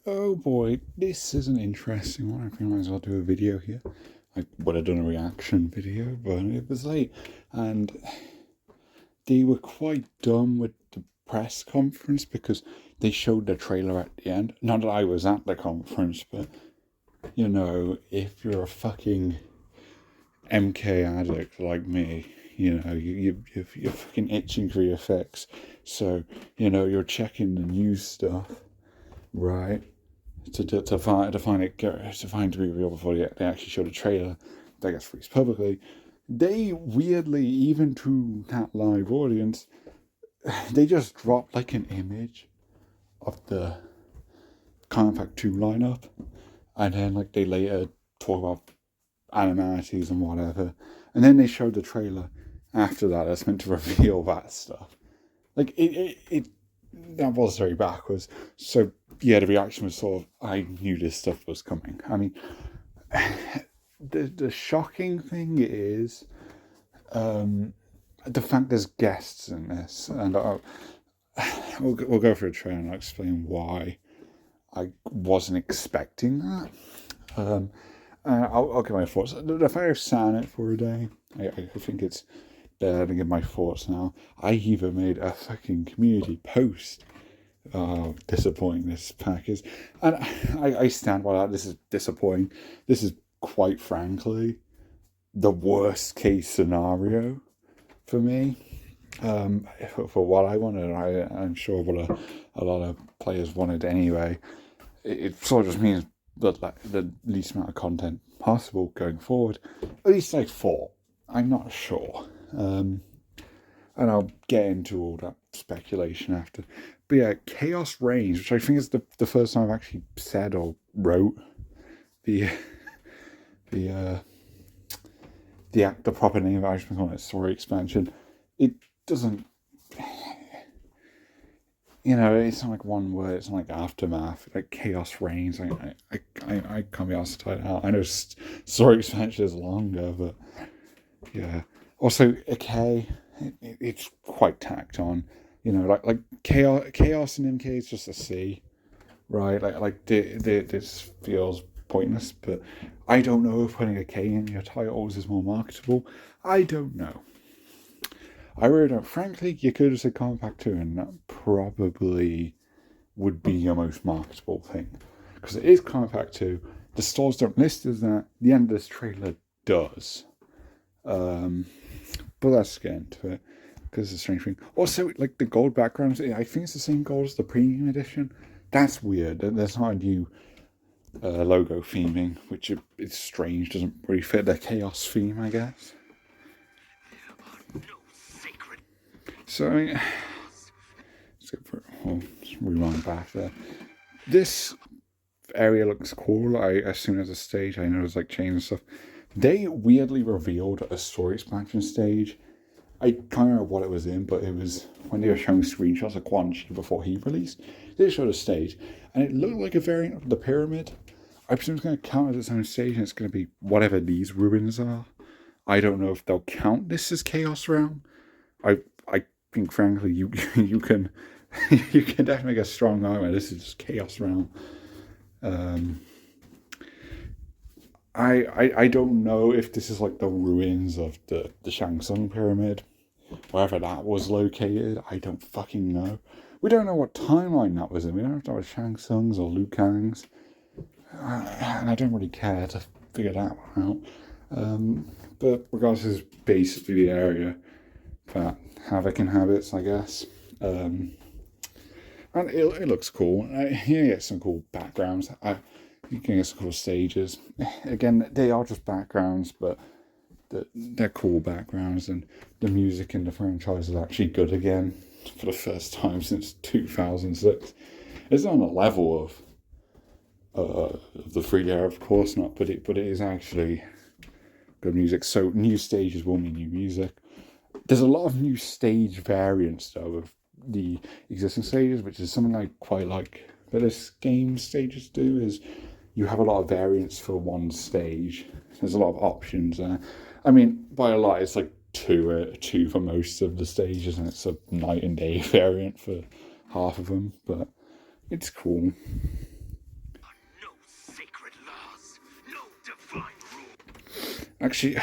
Oh boy, this is an interesting one. I think I might as well do a video here. I would have done a reaction video, but it was late. And they were quite dumb with the press conference because they showed the trailer at the end. Not that I was at the conference, but you know, if you're a fucking MK addict like me, you know, you're fucking itching for your fix. So, you know, you're checking the news stuff, right? To find to be real before they actually show the trailer that gets released publicly. They weirdly, even to that live audience, they just dropped like an image of the Kombat 2 lineup, and then like they later talk about animalities and whatever, and then they showed the trailer after that that's meant to reveal that stuff. Like it that was very backwards. So yeah, the reaction was sort of, I knew this stuff was coming. I mean, the shocking thing is the fact there's guests in this, and we'll go for a trailer and I'll explain why I wasn't expecting that. I'll give my thoughts. The fact I've sat it for a day, I think it's better to give my thoughts now. I even made a fucking community post. Disappointing this pack is, and I stand by that. This is disappointing. This is quite frankly the worst case scenario for me. For what I wanted, I'm sure what a lot of players wanted anyway. It sort of just means that the least amount of content possible going forward. At least I thought. I'm not sure. And I'll get into all that speculation after. But yeah, Khaos Reigns, which I think is the first time I've actually said or wrote the proper name. I just been calling it story expansion. It doesn't, you know, it's not like one word. It's not like aftermath. Like Khaos Reigns. I can't be asked to type it out. I know story expansion is longer, but yeah. Also, a K. It's quite tacked on, you know, like chaos in MK is just a C, right? This feels pointless, but I don't know if putting a K in your titles is more marketable. I don't know. I really don't. Frankly, you could have said Compact 2, and that probably would be your most marketable thing, because it is Compact 2. The stores don't list as that. The end of this trailer does. But let's get into it, because it's a strange thing. Also, like the gold backgrounds, I think it's the same gold as the premium edition. That's weird. There's not a new logo theming, which is strange. Doesn't really fit the chaos theme, I guess. So, I mean, let's go for it. Let's rewind back there. This area looks cool. As soon as a stage, I know there's like chains and stuff. They weirdly revealed a story expansion stage. I can't remember what it was in, but it was when they were showing screenshots of Quan Chi before he released. They showed a stage, and it looked like a variant of the pyramid. I presume it's going to count as its own stage, and it's going to be whatever these ruins are. I don't know if they'll count this as Chaos Realm. I think, frankly, you can you can definitely make a strong argument. This is just Chaos Realm. I don't know if this is like the ruins of the Shang Tsung pyramid, wherever that was located. I don't fucking know. We don't know what timeline that was in. We don't know if that was Shang Tsung's or Liu Kang's, and I don't really care to figure that one out. But regardless, this is basically the area that Havoc inhabits, I guess. And it looks cool. You get some cool backgrounds. You can get some cool stages. Again, they are just backgrounds, but they're cool backgrounds, and the music in the franchise is actually good again for the first time since 2006. It's not on the level of the 3D era, of course not, but it is actually good music. So new stages will mean new music. There's a lot of new stage variants though of the existing stages, which is something I quite like that this game stages do. Is you have a lot of variants for one stage. There's a lot of options there. I mean, by a lot, it's like two for most of the stages, and it's a night and day variant for half of them. But it's cool. Actually,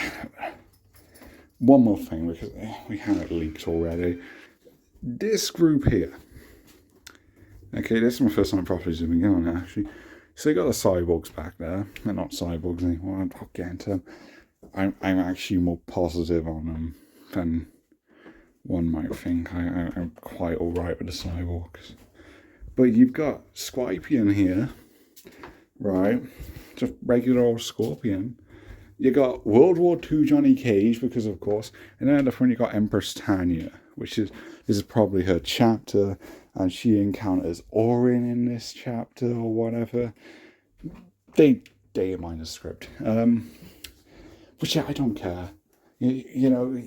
one more thing, because we had it leaked already. This group here. Okay, this is my first time properly zooming in on it, actually. So you got the cyborgs back there. They're not cyborgs anymore. I'll get into them. I'm actually more positive on them than one might think. I'm quite alright with the cyborgs. But you've got Scorpion here, right? Just regular old Scorpion. You got World War II Johnny Cage, because of course, and then at the front you got Empress Tanya, which this is probably her chapter, and she encounters Orin in this chapter or whatever. They mine the script, which I don't care. You know,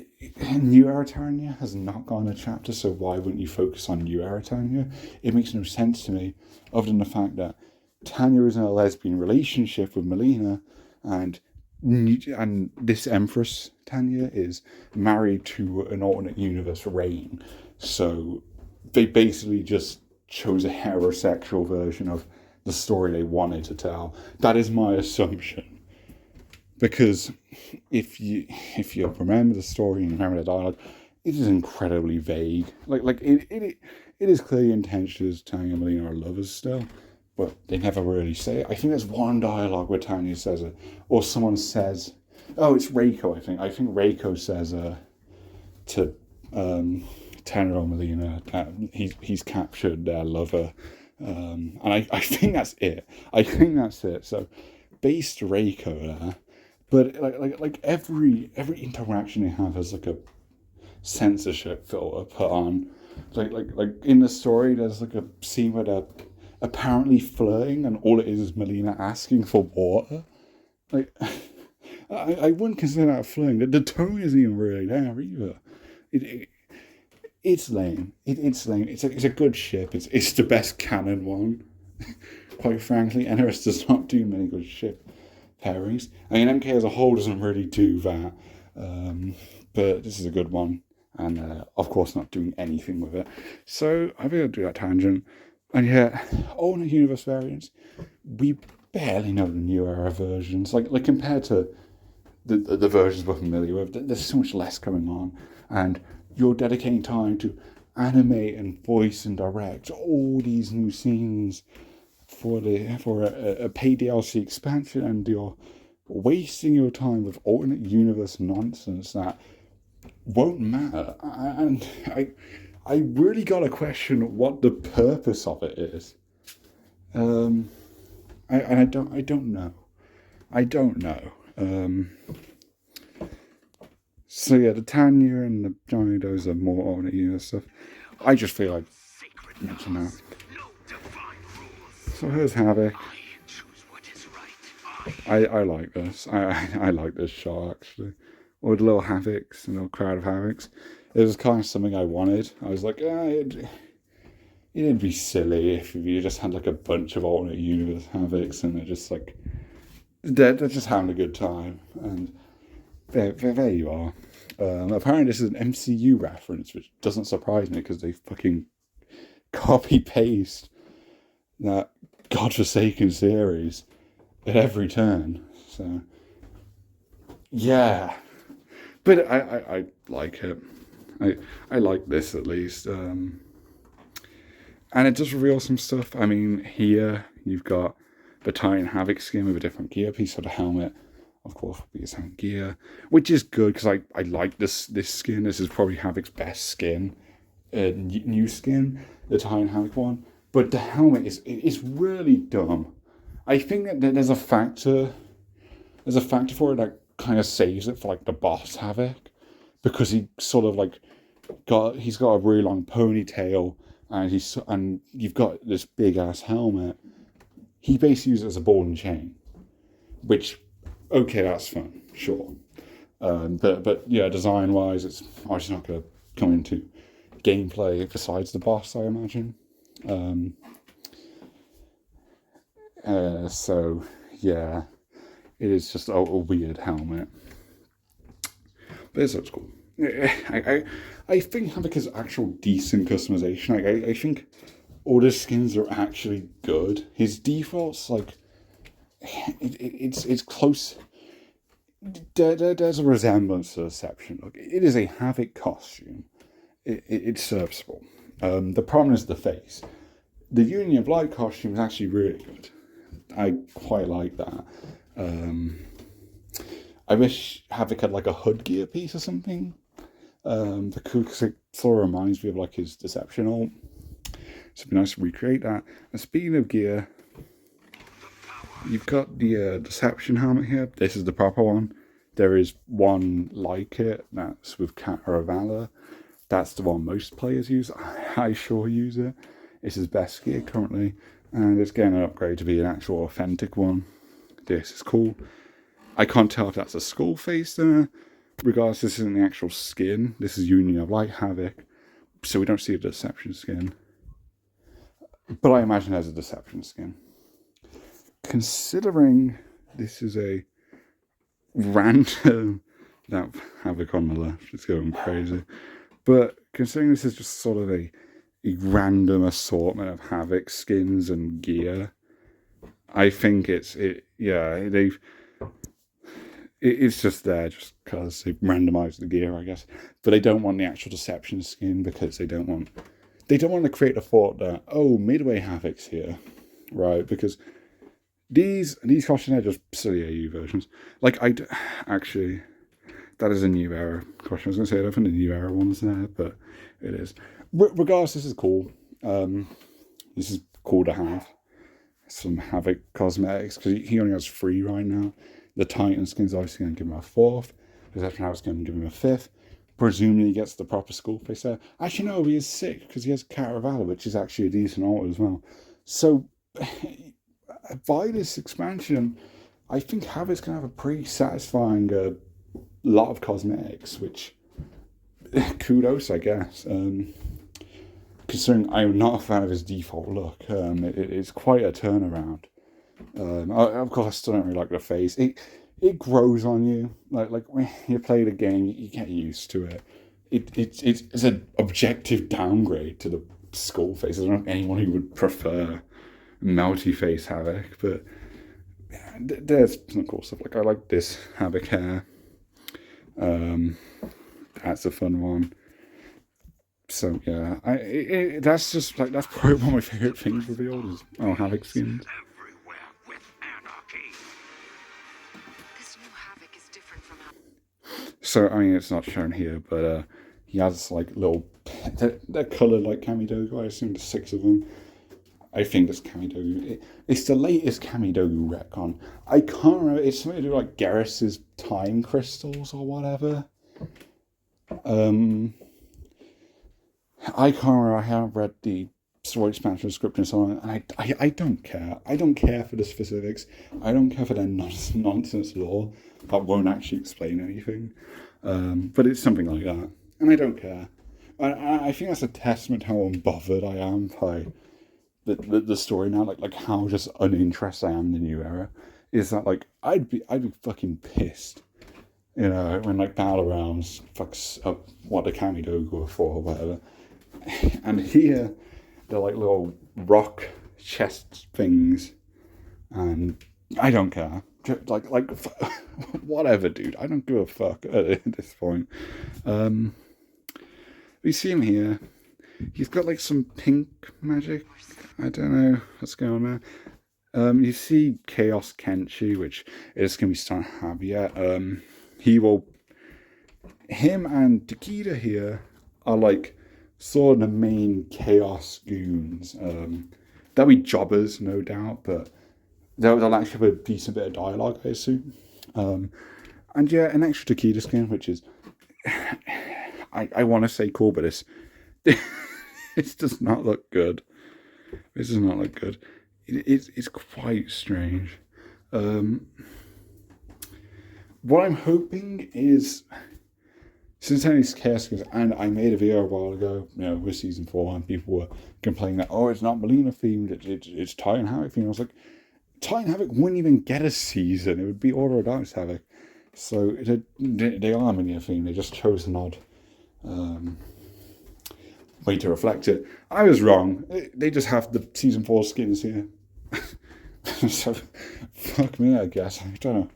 New Era Tanya has not gotten a chapter, so why wouldn't you focus on New Era Tanya? It makes no sense to me, other than the fact that Tanya is in a lesbian relationship with Melina, and this Empress Tanya is married to an alternate universe Reign. So they basically just chose a heterosexual version of the story they wanted to tell. That is my assumption. Because if you remember the story and remember the dialogue, it is incredibly vague. It is clearly intentioned as Tanya and Melina are lovers still, but they never really say it. I think there's one dialogue where Tanya says it, or someone says, oh, it's Reiko, I think. I think Reiko says to Tanya or Melina that he's captured their lover. And I think that's it. So, based Reiko there, but like every interaction they have has like a censorship filter put on. Like in the story, there's like a scene where they're apparently flirting, and all it is Melina asking for water. Like, I wouldn't consider that flirting. The tone isn't even really there either. It's lame. It's lame. It's a good ship. It's the best canon one, quite frankly. NRS does not do many good ship pairings. I mean, MK as a whole doesn't really do that, but this is a good one, and of course not doing anything with it. So I think I'll do that tangent. And yeah, all the universe variants, we barely know the New Era versions. Like compared to the versions we're familiar with, there's so much less going on, and you're dedicating time to animate and voice and direct all these new scenes for a paid DLC expansion, and you're wasting your time with alternate universe nonsense that won't matter. And I really got to question what the purpose of it is. I don't know. So yeah, the Tanya and the Johnny, those are more alternate universe stuff. I just feel like mention that. So here's Havoc. I like this. I like this shot actually. Or the little Havocs, a little crowd of Havocs. It was kind of something I wanted. I was like, it'd be silly if you just had like a bunch of alternate universe Havocs and they're just like, they're just having a good time. And there you are. Apparently this is an MCU reference, which doesn't surprise me because they fucking copy-paste that godforsaken series at every turn. So, yeah. But I like it. I like this at least. And it does reveal some stuff. I mean, here you've got the Titan Havoc skin with a different gear piece, so the helmet, of course, will be his own gear, which is good because I like this skin. This is probably Havoc's best skin, new skin, the Titan Havoc one. But the helmet is really dumb. I think that there's a factor for it that kind of saves it for like the boss Havoc, because he sort of like he's got a really long ponytail, and you've got this big ass helmet. He basically uses it as a ball and chain, which, okay, that's fun, sure. But yeah, design wise, it's obviously not going to come into gameplay besides the boss, I imagine. So yeah, it is just a weird helmet. But it looks cool. I think Havoc has actual decent customization. I think all the skins are actually good. His defaults, like, it's close. there's a resemblance to Deception. Look, it is a Havoc costume. It's serviceable. The problem is the face. The Union of Light costume is actually really good. I quite like that. I wish Havoc had like a hood gear piece or something. Because it sort of reminds me of like his Deception ult. So it'd be nice to recreate that. And speaking of gear, you've got the Deception helmet here. This is the proper one. There is one like it, that's with Kata Valor. That's the one most players use. I sure use it. It's his best gear currently. And it's getting an upgrade to be an actual authentic one. This is cool. I can't tell if that's a skull face there. Regardless, this isn't the actual skin. This is Union of Light Havoc. So we don't see a Deception skin. But I imagine there's a Deception skin. Considering this is a random... That Havoc on the left is going crazy. But considering this is just sort of a random assortment of Havoc skins and gear, I think it's just there just because they've randomized the gear, I guess. But they don't want the actual Deception skin because they don't want to create a thought that, oh, Midway Havoc's here, right? Because these costumes are just silly AU versions. Like, actually, that is a New Era costume. I was going to say, I don't think the New Era one is there, but it is. Regardless, this is cool. This is cool to have some Havoc cosmetics because he only has 3 right now. The Titan skin's obviously going to give him a 4th. Deception Havoc's going to give him a 5th. Presumably he gets the proper skull face there. Actually, no, he is 6 because he has Caravala, which is actually a decent ult as well. So, by this expansion, I think Havoc's going to have a pretty satisfying lot of cosmetics, which kudos, I guess. Considering I'm not a fan of his default look, it's quite a turnaround. Of course, I still don't really like the face. It grows on you. Like when you play the game, you get used to it. It's an objective downgrade to the skull face. I don't know anyone who would prefer melty face Havoc, but there's some cool stuff. Like I like this Havoc hair. That's a fun one. So yeah, that's just like that's probably one of my favorite things revealed is Havoc skins. So I mean, it's not shown here, but he has like little they're coloured like Kamidogu. I assume there's 6 of them. I think it's Kamidogu. It's the latest Kamidogu retcon. I can't remember. It's something to do like Garrus's time crystals or whatever. I can't remember. I haven't read the story expansion description so on, and I don't care. I don't care for the specifics. I don't care for their nonsense lore that won't actually explain anything. But it's something like that, and I don't care. I think that's a testament to how unbothered I am by the story now. Like how just uninterested I am in the New Era. Is that like I'd be fucking pissed, you know, when like Battle Realms fucks up what the Kamidogu are for or whatever. And here, they're like little rock chest things, and I don't care. Like whatever, dude. I don't give a fuck at this point. We see him here. He's got like some pink magic. I don't know what's going on there. You see Chaos Kenshi, which is going to be starting to have yet. Him and Takeda here are like sort of the main Chaos goons. They'll be jobbers, no doubt, but they'll actually have a decent bit of dialogue, I assume. And yeah, an extra Takeda skin, which is, I want to say cool, but it does not look good. This does not look good. It's quite strange. What I'm hoping is, since these chaos skins, and I made a video a while ago, you know, with season 4, and people were complaining that, oh, it's not Melina themed, it's Titan Havoc themed. I was like, Titan Havoc wouldn't even get a season. It would be Order of Darkness Havoc. So they are Melina themed. They just chose an odd way to reflect it. I was wrong. They just have the season 4 skins here. So fuck me, I guess. I don't know.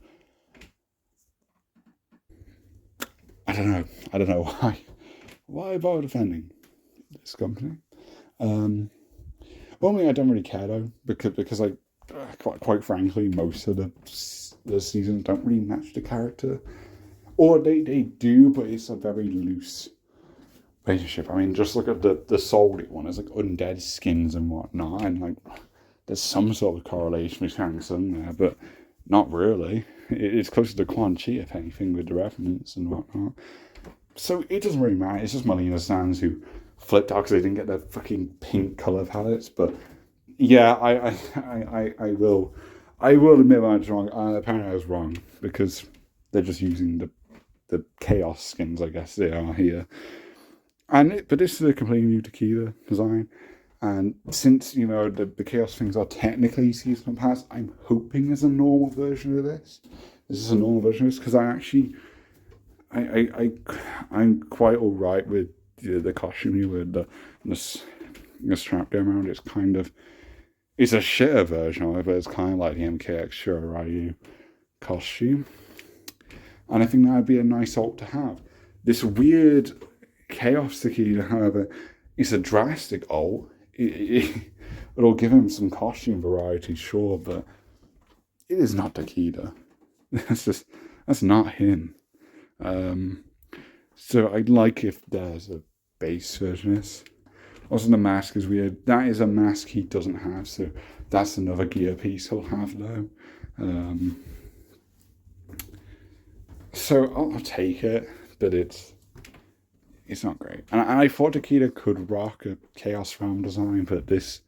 don't know. I don't know why I bother defending this company. Only I don't really care though, because like quite frankly, most of the seasons don't really match the character, or they do, but it's a very loose relationship. I mean, just look at the Soldy one. It's like undead skins and whatnot, and like there's some sort of correlation with Shang Tsung there, but not really. It's closer to Quan Chi, if anything, with the reference and whatnot. So it doesn't really matter. It's just Melina Sands who flipped out because they didn't get the fucking pink colour palettes. But yeah, I will admit I was wrong. Apparently I was wrong because they're just using the Chaos skins, I guess they are here. But this is a completely new Takeda design. And since, the Chaos things are technically seasonal pass, I'm hoping there's a normal version of this. This is a normal version of this, because I'm quite alright with the costume with the strap down around. It's a shitter version of it, but it's kind of like the MKX Shiroryu costume. And I think that would be a nice alt to have. This weird Chaos Takeda, however, is a drastic alt. It'll give him some costume variety, sure, but it is not Takeda. That's not him. So I'd like if there's a base version of this. Also, the mask is weird. That is a mask he doesn't have, so that's another gear piece he'll have though. So I'll take it, but it's not great. And I thought Takeda could rock a Chaos Realm design, but this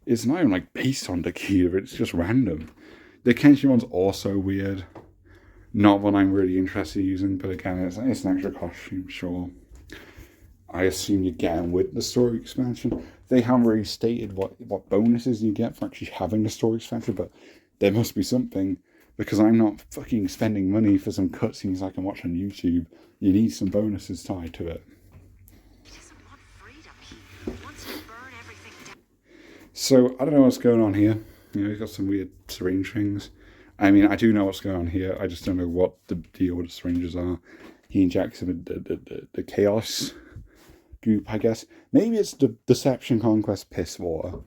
is not even like based on Takeda, it's just random. The Kenshi one's also weird. Not one I'm really interested in using, but again, it's an extra costume, sure. I assume you get them with the story expansion. They haven't really stated what bonuses you get for actually having the story expansion, but there must be something, because I'm not fucking spending money for some cutscenes I can watch on YouTube. You need some bonuses tied to it. So, I don't know what's going on here. He's got some weird syringe things. I mean, I do know what's going on here. I just don't know what the deal with the syringes are. He injects him with the Chaos goop, I guess. Maybe it's the Deception Conquest piss water.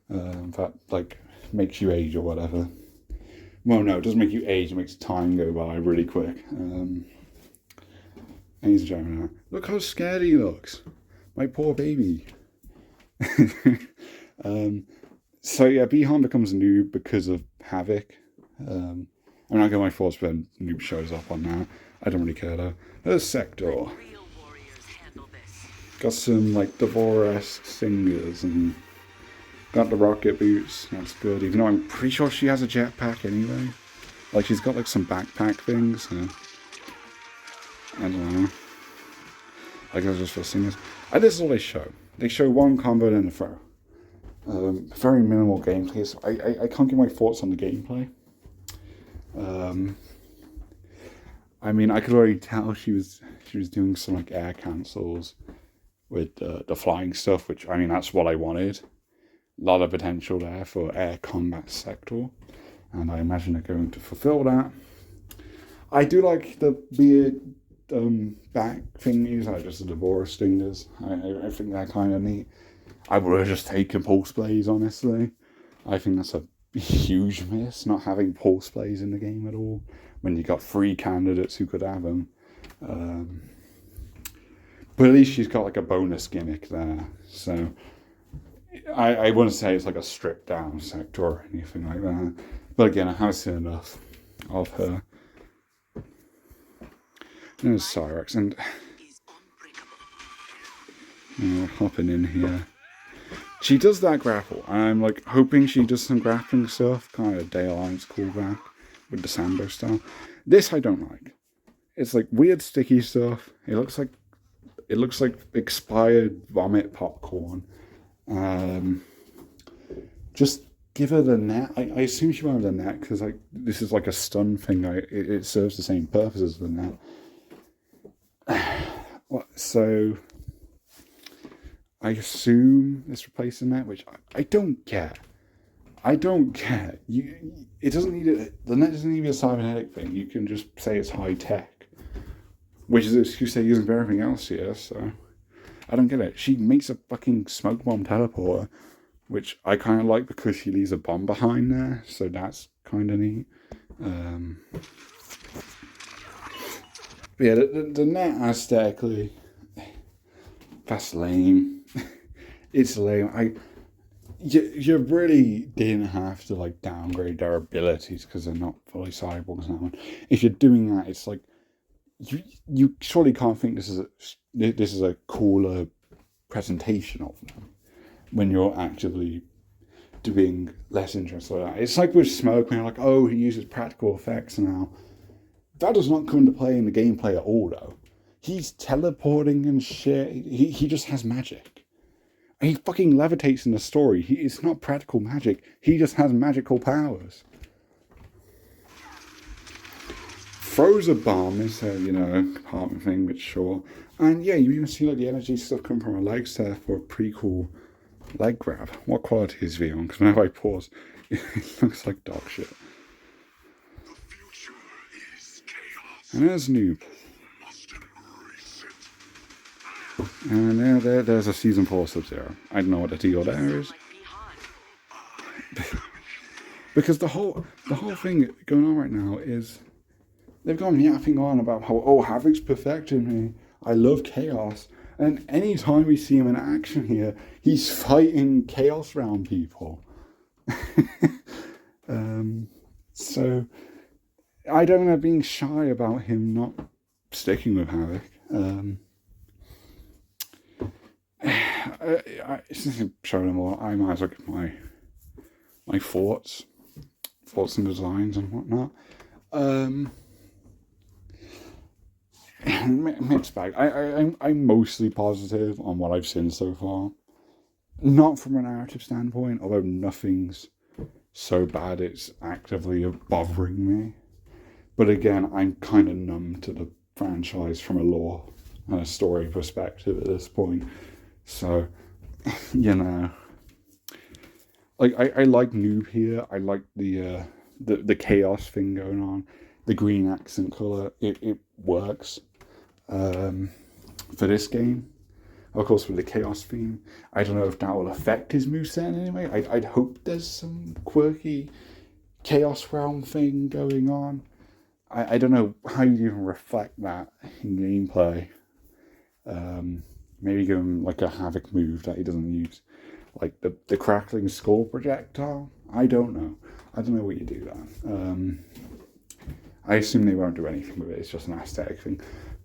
That, like, makes you age or whatever. Well, no, it doesn't make you age. It makes time go by really quick. And he's driving out. Look how scared he looks. My poor baby. So, yeah, Bihan becomes a noob because of Havoc. I'm not getting my thoughts when noob shows up on that. I don't really care though. There's Sector. Got some like Devouresque singers and got the rocket boots. That's good. Even though I'm pretty sure she has a jetpack anyway. Like she's got like some backpack things. So I don't know. Like that's just for singers. This is all they show. They show one combo and then a throw. Very minimal gameplay. So I can't give my thoughts on the gameplay. I mean, I could already tell she was doing some like air cancels with the flying stuff, which I mean that's what I wanted. A lot of potential there for air combat sector, and I imagine they're going to fulfill that. I do like the weird back thingies, like just the Devourer stingers. I think they're kind of neat. I would have just taken pulse blaze, honestly. I think that's a huge miss, not having pulse plays in the game at all when you got 3 candidates who could have them. But at least she's got like a bonus gimmick there, so I wouldn't say it's like a stripped down sector or anything like that, but again, I haven't seen enough of her. There's Cyrex, and hopping in here. She does that grapple. I'm like hoping she does some grappling stuff, kind of Day Alliance callback with the Sambo style. This I don't like. It's like weird sticky stuff. It looks like expired vomit popcorn. Just give her the net. I assume she won't have the net because like this is like a stun thing. It serves the same purpose as the net. So I assume it's replacing that, which I don't get. I don't get. It doesn't need the net doesn't need to be a cybernetic thing. You can just say it's high tech. which is the excuse they're using for everything else here, so I don't get it. She makes a fucking smoke bomb teleporter, which I kind of like because she leaves a bomb behind there, so that's kind of neat. But yeah, the net aesthetically, that's lame. It's lame. You really didn't have to like downgrade their abilities because they're not fully cyborgs now. If you're doing that, it's like you surely can't think this is a cooler presentation of them when you're actively doing less interesting like that. It's like with Smoke, when you're like, oh, he uses practical effects now. That does not come into play in the gameplay at all, though. He's teleporting and shit. He just has magic. And he fucking levitates in the story. It's not practical magic. He just has magical powers. Throws a bomb is a, compartment thing, which sure. And yeah, you even see like the energy stuff come from her legs there for a pretty cool leg grab. What quality is V on? Because whenever I pause, it looks like dog shit. And there's Noob. And there's a Season 4 Sub-Zero. I don't know what the deal there is. Because the whole thing going on right now is they've gone yapping on about how, oh, Havoc's perfected me. I love Khaos. And anytime we see him in action here, he's fighting Chaos Realm people. So I don't know, being shy about him not sticking with Havoc. Since I'm showing them all, I might as well get my thoughts and designs and whatnot. Mixed bag. I'm mostly positive on what I've seen so far. Not from a narrative standpoint, although nothing's so bad it's actively bothering me. But again, I'm kind of numb to the franchise from a lore and a story perspective at this point. So, like I like Noob here. I like the chaos thing going on. The green accent color, it works for this game. Of course, with the chaos theme, I don't know if that will affect his moveset in any way. I'd hope there's some quirky chaos realm thing going on. I don't know how you even reflect that in gameplay. Maybe give him like a Havoc move that he doesn't use, like the crackling skull projectile. I don't know what you do then. I assume they won't do anything with it. It's just an aesthetic thing.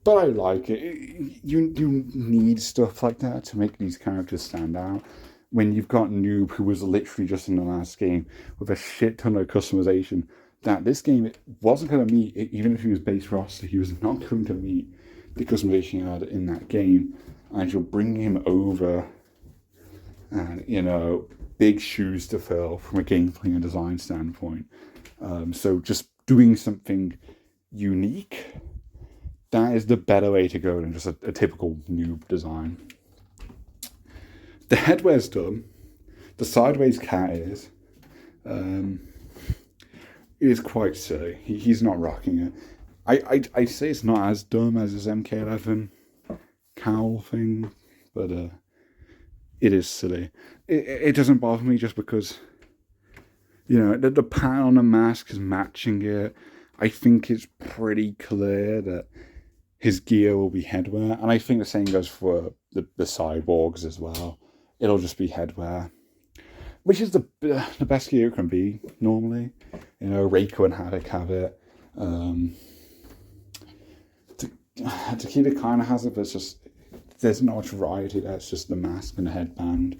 But I like it. You need stuff like that to make these characters stand out. When you've got Noob, who was literally just in the last game with a shit ton of customization, that this game it wasn't going to meet, even if he was base roster, he was not going to meet the customization he had in that game. And you'll bring him over, and big shoes to fill from a gameplay and design standpoint. So just doing something unique, that is the better way to go than just a typical Noob design. The headwear's done. The sideways cat is. It is quite silly. He's not rocking it. I say it's not as dumb as his MK11 cowl thing, but it is silly. It doesn't bother me just because, the pattern on the mask is matching it. I think it's pretty clear that his gear will be headwear, and I think the same goes for the cyborgs as well. It'll just be headwear, which is the best gear it can be normally. Reiko and Havoc have it. Takeda kind of has it, but it's just there's not much variety there. It's just the mask and the headband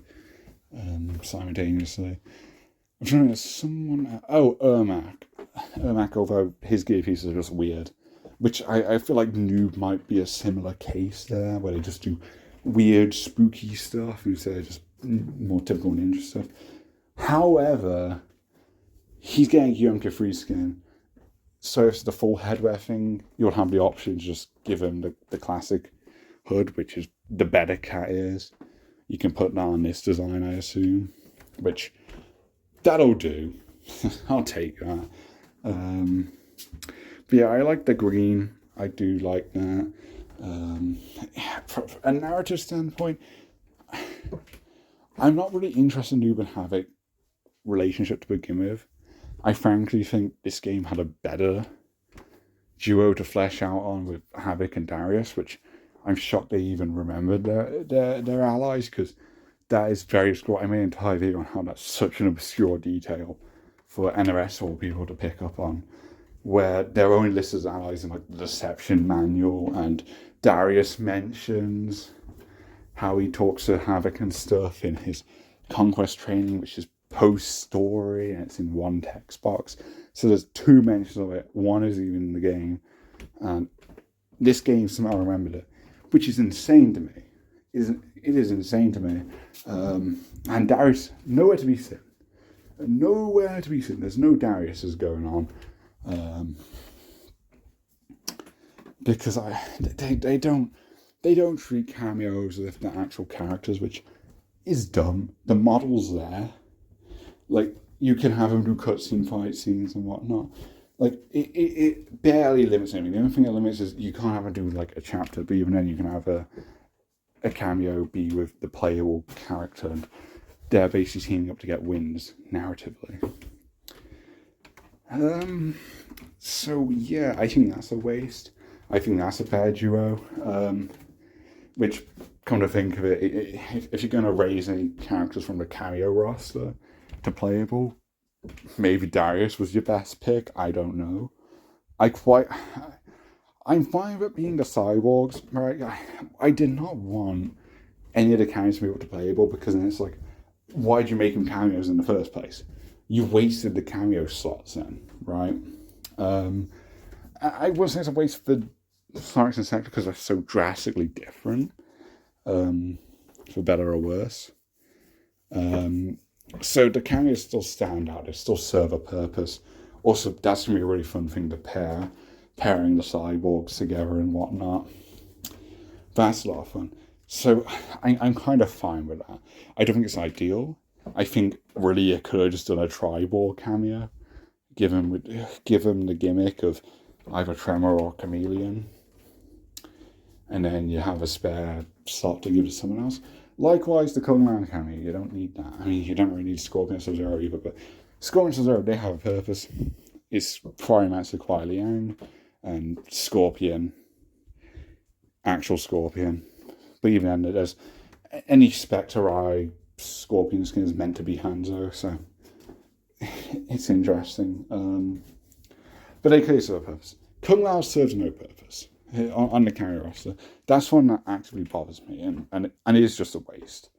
simultaneously. I'm trying to think of someone. Oh, Ermac. Ermac, although his gear pieces are just weird, which I feel like Noob might be a similar case there, where they just do weird, spooky stuff instead of just more typical ninja stuff. However, he's getting Yonka free skin, so if it's the full headwear thing, you'll have the option to just give him the classic hood, which is the better cat ears. You can put that on this design, I assume, which that'll do. I'll take that. But yeah, I like the green. I do like that. From a narrative standpoint, I'm not really interested in Noob and Havoc relationship to begin with. I frankly think this game had a better duo to flesh out on with Havoc and Darius, which I'm shocked they even remembered their allies, because that is very obscure. I made an entire video on how that's such an obscure detail for NRS or people to pick up on, where they're only listed as allies in like the Deception Manual, and Darius mentions how he talks to Havoc and stuff in his Conquest training, which is post-story, and it's in one text box. So there's 2 mentions of it. One is even in the game. And this game somehow remembered it, which is insane to me. It is insane to me. And Darius, nowhere to be seen. Nowhere to be seen. There's no Darius's going on. Because they don't treat cameos as if they're actual characters, which is dumb. The model's there. Like, you can have them do cutscene fight scenes and whatnot. Like, it barely limits anything. The only thing it limits is you can't have them do, like, a chapter, but even then you can have a cameo be with the playable character, and they're basically teaming up to get wins narratively. So, yeah, I think that's a waste. I think that's a fair duo. Which, come to think of it, if you're going to raise any characters from the cameo roster to playable, maybe Darius was your best pick. I don't know. I'm fine with being the cyborgs, right? I did not want any of the characters to be able to playable, because then it's like, why'd you make them cameos in the first place? You wasted the cameo slots then, right? I wouldn't say it's a waste for Sonic and Sector because they're so drastically different, for better or worse. So the cameos still stand out. They still serve a purpose. Also, that's going to be a really fun thing to pairing the cyborgs together and whatnot. That's a lot of fun. So I'm kind of fine with that. I don't think it's ideal. I think really it could have just done a Triborg cameo, give him the gimmick of either Tremor or Chameleon, and then you have a spare slot to give to someone else. Likewise, the Kung Lao cameo, you don't need that. I mean, you don't really need Scorpion and Sub-Zero either, but Scorpion and Sub-Zero, they have a purpose. It's Primax with Kuai Liang, and Scorpion, actual Scorpion. But even then, there's any Spectre Eye Scorpion skin is meant to be Hanzo, so it's interesting. But they clearly serve a purpose. Kung Lao serves no purpose on the carry roster. That's one that actively bothers me, and it is just a waste.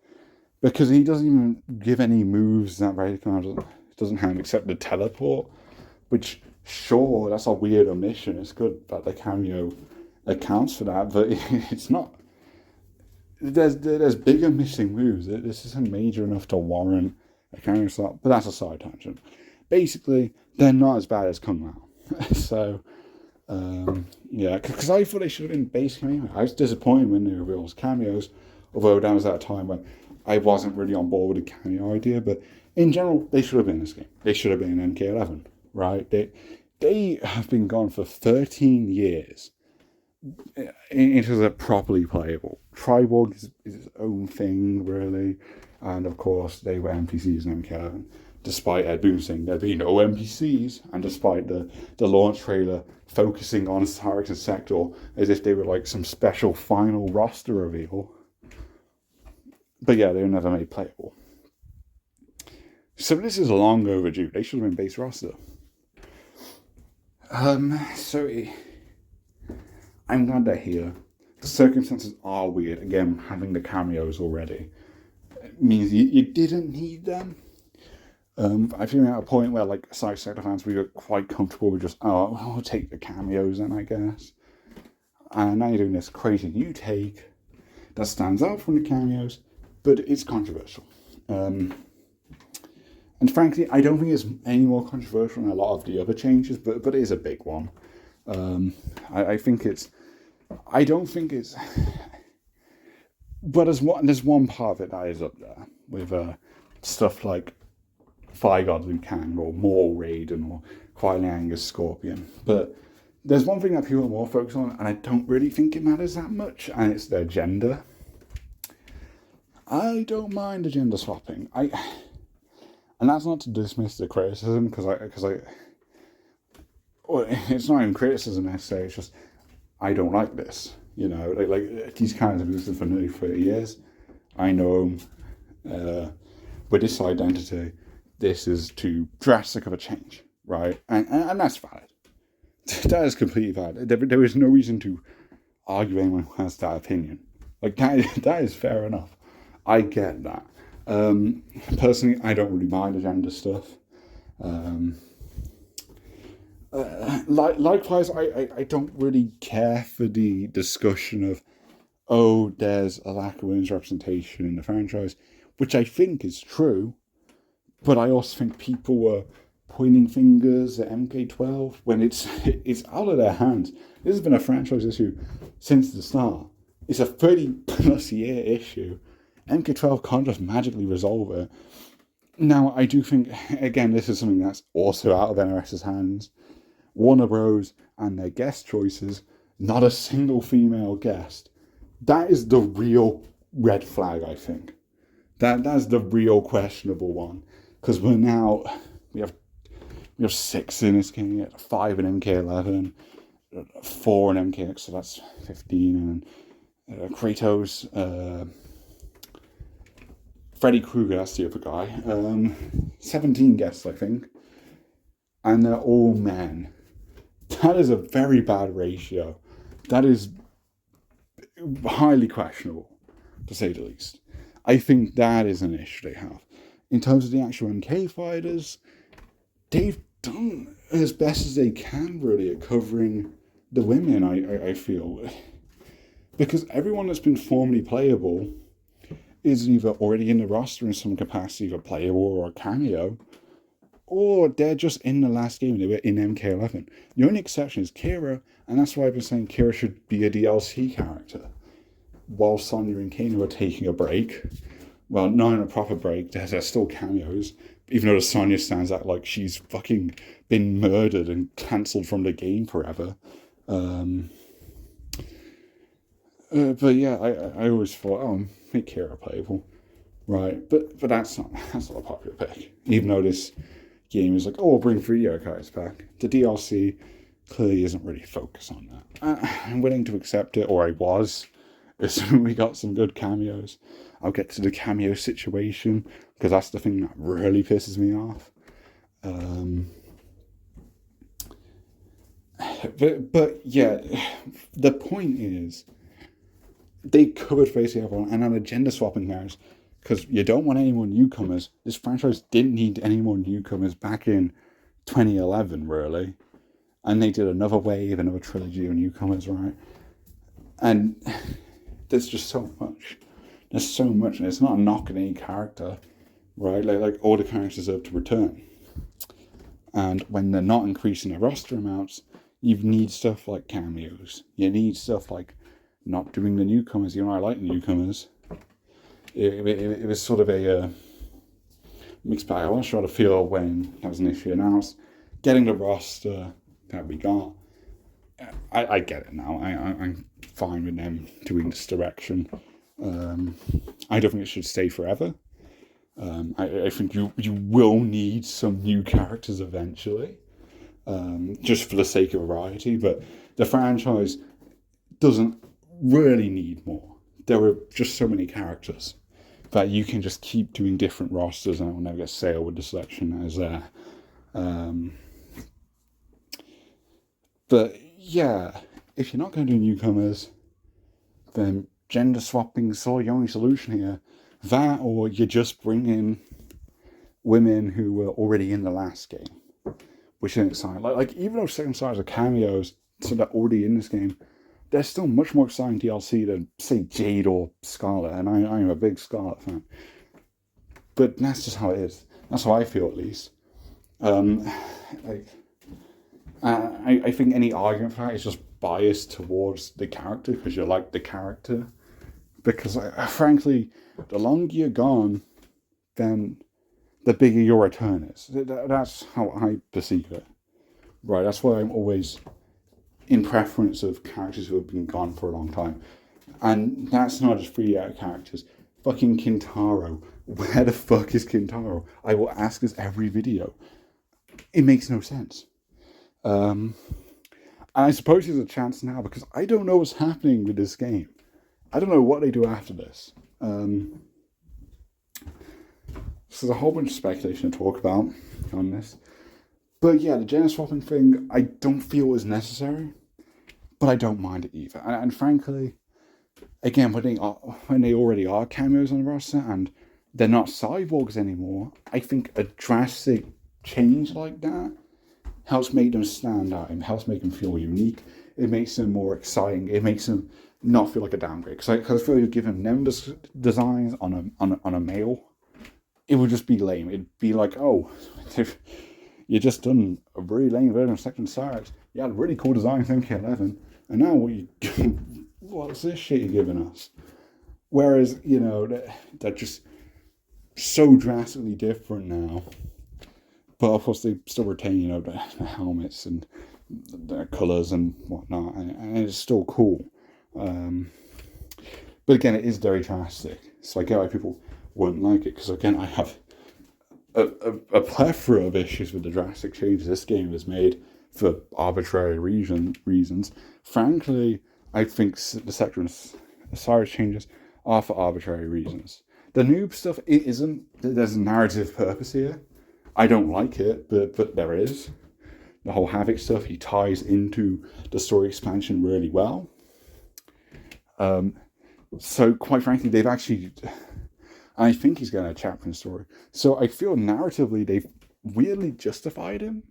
Because he doesn't even give any moves that Raider Kung doesn't have except the teleport, which, sure, that's a weird omission. It's good that the cameo accounts for that, but it's not. There's bigger missing moves. This isn't major enough to warrant a cameo slot, but that's a side tangent. Basically, they're not as bad as Kung Lao. So, yeah, because I thought they should have been base cameo. I was disappointed when they revealed cameos, although that was at a time when I wasn't really on board with the cameo idea. But in general, they should have been in this game. They should have been in MK11, right? They have been gone for 13 years into the properly playable. Triborg is its own thing, really. And of course, they were NPCs in MK11. Despite Ed Boon saying there'd be no NPCs, and despite the launch trailer focusing on Syrinx and Sector as if they were like some special final roster reveal. But yeah, they were never made playable. So this is long overdue. They should have been base roster. So I'm glad they're here. The circumstances are weird. Again, having the cameos already means you didn't need them. I feel at a point where, like, Side Sector fans, we were quite comfortable with just, I'll take the cameos then, I guess. And now you're doing this crazy new take that stands out from the cameos, but it's controversial. And frankly, I don't think it's any more controversial than a lot of the other changes, but it is a big one. I think it's... I don't think it's... But there's one part of it that is up there, with stuff like Fire God Liu Kang, or Maul Raiden, or Kuai Liang as Scorpion. But There's one thing that people are more focused on, and I don't really think it matters that much, and it's their gender. I don't mind the gender swapping. And that's not to dismiss the criticism, because well, it's not even criticism necessarily. It's just I don't like this. Like these characters have existed for nearly 30 years. I know with this identity, this is too drastic of a change, right? And that's valid. That is completely valid. There is no reason to argue anyone who has that opinion. Like that is fair enough. I get that. Personally, I don't really mind the gender stuff. Likewise, I don't really care for the discussion of, oh, there's a lack of women's representation in the franchise, which I think is true, but I also think people were pointing fingers at MK12 when it's out of their hands. This has been a franchise issue since the start. It's a 30+ year issue. MK12 can't just magically resolve it. Now, I do think, again, this is something that's also out of NRS's hands. Warner Bros. And their guest choices, not a single female guest. That is the real red flag, I think. That's the real questionable one. Because we have 6 in this game, 5 in MK11, 4 in MKX, so that's 15, and Kratos, Freddy Krueger, that's the other guy, 17 guests, I think, and they're all men. That is a very bad ratio. That is highly questionable, to say the least. I think that is an issue they have. In terms of the actual MK fighters, they've done as best as they can, really, at covering the women, I feel. Because everyone that's been formerly playable is either already in the roster in some capacity, either playable or a cameo, or they're just in the last game. They were in MK11. The only exception is Kira, and that's why I've been saying Kira should be a DLC character. While Sonya and Kano are taking a break, well, not in a proper break, there's still cameos, even though the Sonya stands out like she's fucking been murdered and cancelled from the game forever. But yeah, I always thought, oh, make Kira playable, right? But that's not a popular pick. Even though this game is like, oh, we'll bring 3 characters back. The DLC clearly isn't really focused on that. I'm willing to accept it, or I was, assuming we got some good cameos. I'll get to the cameo situation, because that's the thing that really pisses me off. But yeah, the point is, they covered basically everyone, and on agenda swapping matters, because you don't want any more newcomers. This franchise didn't need any more newcomers back in 2011, really. And they did another wave, another trilogy of newcomers, right? And there's just so much. There's so much, and it's not a knock on any character, right? Like all the characters deserve to return. And when they're not increasing their roster amounts, you need stuff like cameos. You need stuff like not doing the newcomers. I like the newcomers. It was sort of a mixed bag. I wasn't sure how to feel when that was initially announced. Getting the roster that we got, I get it now. I'm fine with them doing this direction. I don't think it should stay forever. I think you will need some new characters eventually, just for the sake of variety. But the franchise doesn't really need more. There are just so many characters that you can just keep doing different rosters, and it will never get stale with the selection that is there. But yeah, if you're not going to do newcomers, then gender swapping is sort of the only solution here. That, or you just bring in women who were already in the last game, which isn't exciting. Like even though second sides are cameos, so they're already in this game, there's still much more exciting DLC than, say, Jade or Scarlet, and I'm a big Scarlet fan. But that's just how it is. That's how I feel, at least. I think any argument for that is just biased towards the character, because you like the character. Because, frankly, the longer you're gone, then the bigger your return is. That's how I perceive it. Right, that's why I'm always in preference of characters who have been gone for a long time. And that's not just 3D characters. Fucking Kintaro. Where the fuck is Kintaro? I will ask this every video. It makes no sense. And I suppose there's a chance now because I don't know what's happening with this game. I don't know what they do after this. So there's a whole bunch of speculation to talk about on this. But yeah, the gender swapping thing, I don't feel is necessary. But I don't mind it either. And frankly, again, when they already are cameos on the roster and they're not cyborgs anymore, I think a drastic change like that helps make them stand out and helps make them feel unique. It makes them more exciting. It makes them not feel like a downgrade. Because I feel you're giving them designs on a male, it would just be lame. It'd be like, oh, you just done a really lame version of Second Cyrus. You had a really cool design in MK11, and now what's this shit you're giving us? Whereas, they're just so drastically different now. But of course, they still retain, the helmets and their colours and whatnot, and it's still cool. But again, it is very drastic. So I get why people won't like it, because again, I have a plethora of issues with the drastic changes this game has made for arbitrary reasons. Frankly, I think the Sector and Cyrus changes are for arbitrary reasons. The noob stuff, it isn't. There's a narrative purpose here. I don't like it, but there is. The whole Havoc stuff, he ties into the story expansion really well. So quite frankly, they've actually... I think he's getting a chapter in the story. So I feel narratively they've weirdly justified him.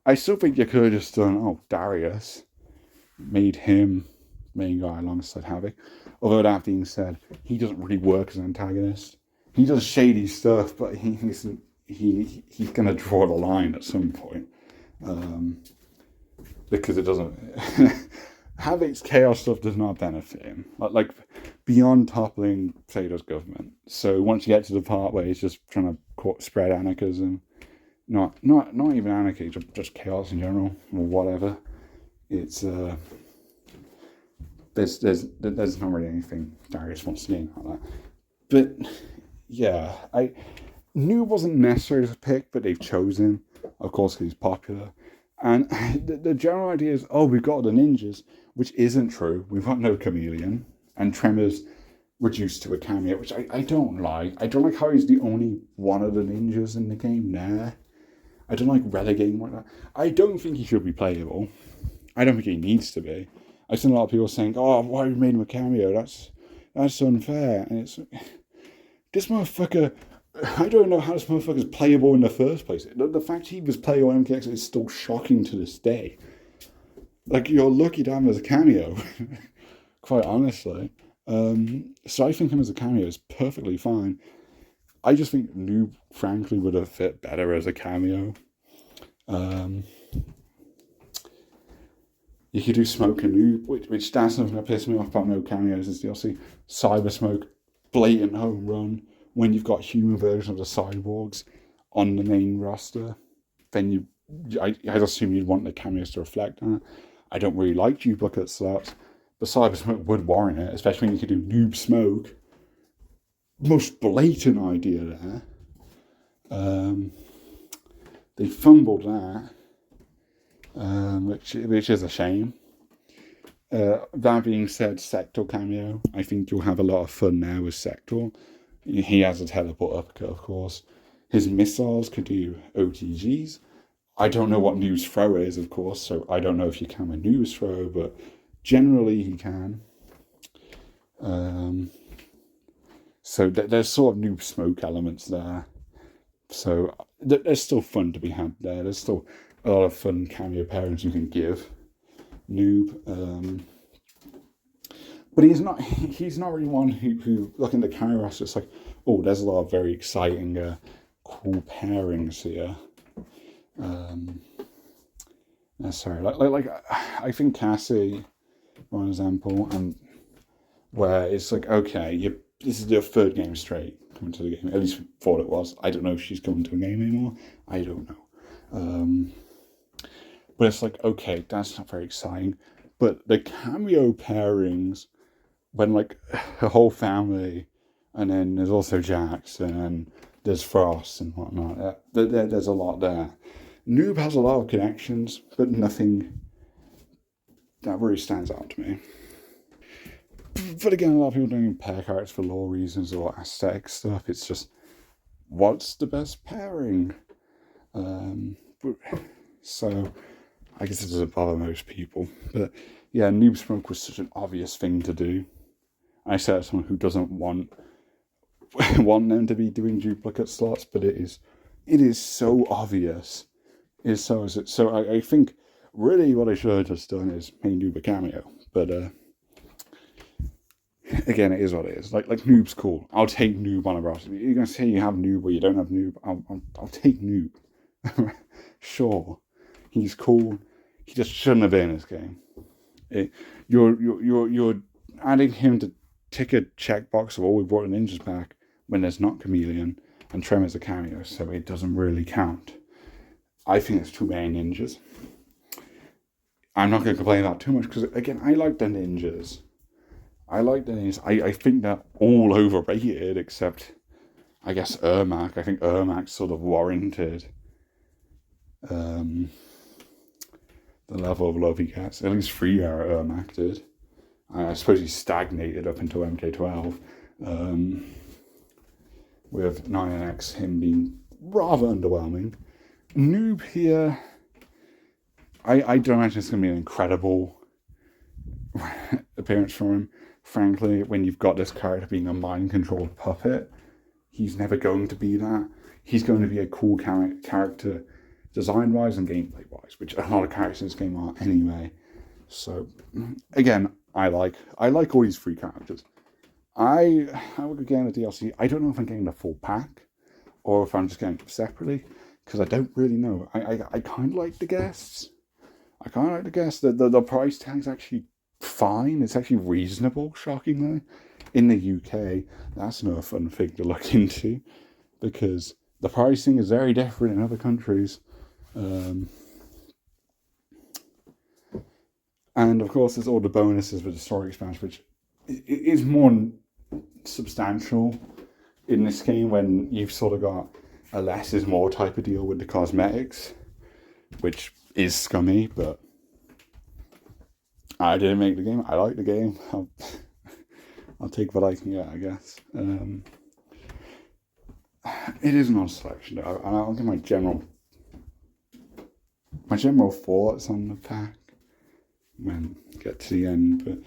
I still think you could have just done, Darius, made him main guy alongside Havoc. Although that being said, he doesn't really work as an antagonist. He does shady stuff, but he's going to draw the line at some point. Because it doesn't... Havoc's chaos stuff does not benefit him. Like beyond toppling Plato's government. So once you get to the part where he's just trying to spread anarchism, not even anarchy, just chaos in general or whatever. It's there's not really anything Darius wants to do like that. But yeah, I knew it wasn't necessary to pick, but they've chosen, of course, because he's popular. And the general idea is, we've got the ninjas, which isn't true. We've got no chameleon. And Tremor's reduced to a cameo, which I don't like. I don't like how he's the only one of the ninjas in the game there. I don't like relegating like that. I don't think he should be playable. I don't think he needs to be. I've seen a lot of people saying, why have you made him a cameo? That's unfair. And it's... This motherfucker... I don't know how this motherfucker's playable in the first place. The fact he was playable on MKX is still shocking to this day. Like, you're lucky to have him as a cameo. Quite honestly. So I think him as a cameo is perfectly fine. I just think Noob, frankly, would have fit better as a cameo. You could do Smoke and Noob, which that's something that pissed me off about no cameos is DLC. Cyber Smoke, blatant home run. When you've got human version of the cyborgs on the main roster, then I'd assume you'd want the cameos to reflect that. I don't really like duplicates, so but Cyber Smoke would warrant it, especially when you could do Noob Smoke. Most blatant idea there. They fumbled that, which is a shame. That being said, Sector cameo, I think you'll have a lot of fun now with Sector. He has a teleport uppercut, of course. His missiles could do OTGs. I don't know what Noob's throw is, of course, so I don't know if you can with Noob's throw, but generally he can. So there's sort of Noob Smoke elements there. So there's still fun to be had there. There's still a lot of fun cameo pairings you can give Noob. But he's not really one who looking at the camera roster, it's like, there's a lot of very exciting, cool pairings here. Sorry, like I think Cassie, for example, and where it's like, okay, this is your third game straight coming to the game. At least thought it was. I don't know if she's coming to a game anymore. I don't know. But it's like, okay, that's not very exciting. But the cameo pairings, when like a whole family, and then there's also Jax, and there's Frost and whatnot. There's a lot there. Noob has a lot of connections, but nothing that really stands out to me. But again, a lot of people don't even pair characters for lore reasons or aesthetic stuff. It's just, what's the best pairing? So I guess it doesn't bother most people. But yeah, Noob Smoke was such an obvious thing to do. I say as someone who doesn't want them to be doing duplicate slots, but it is so obvious. So I think really what I should have just done is made Noob a cameo. But again, it is what it is. Like Noob's cool. I'll take Noob on a roster. You're gonna say you have Noob or you don't have Noob. I'll take Noob. Sure, he's cool. He just shouldn't have been in this game. You're adding him to tick a checkbox of we brought the ninjas back when there's not Chameleon and Tremor's a cameo, so it doesn't really count. I think it's too many ninjas. I'm not going to complain about too much because, again, I like the ninjas. I think they're all overrated except, I guess, Ermac. I think Ermac sort of warranted the level of love he gets. At least 3-hour Ermac did. I suppose he stagnated up until MK12. With 9NX, him being rather underwhelming. Noob here, I don't imagine it's going to be an incredible appearance from him. Frankly, when you've got this character being a mind-controlled puppet, he's never going to be that. He's going to be a cool character design-wise and gameplay-wise, which a lot of characters in this game are anyway. So, again, I like all these 3 characters. I would get the DLC. I don't know if I'm getting the full pack or if I'm just getting them separately because I don't really know. I kind of like the guests. The price tag's actually fine. It's actually reasonable, shockingly. In the UK, that's another fun thing to look into because the pricing is very different in other countries. And of course, there's all the bonuses with the story expansion, which is more substantial in this game when you've sort of got a less is more type of deal with the cosmetics, which is scummy, but I didn't make the game. I like the game. I'll take what I can get, I guess. It is not a selection, though, and I'll give my general thoughts on the pack when we get to the end.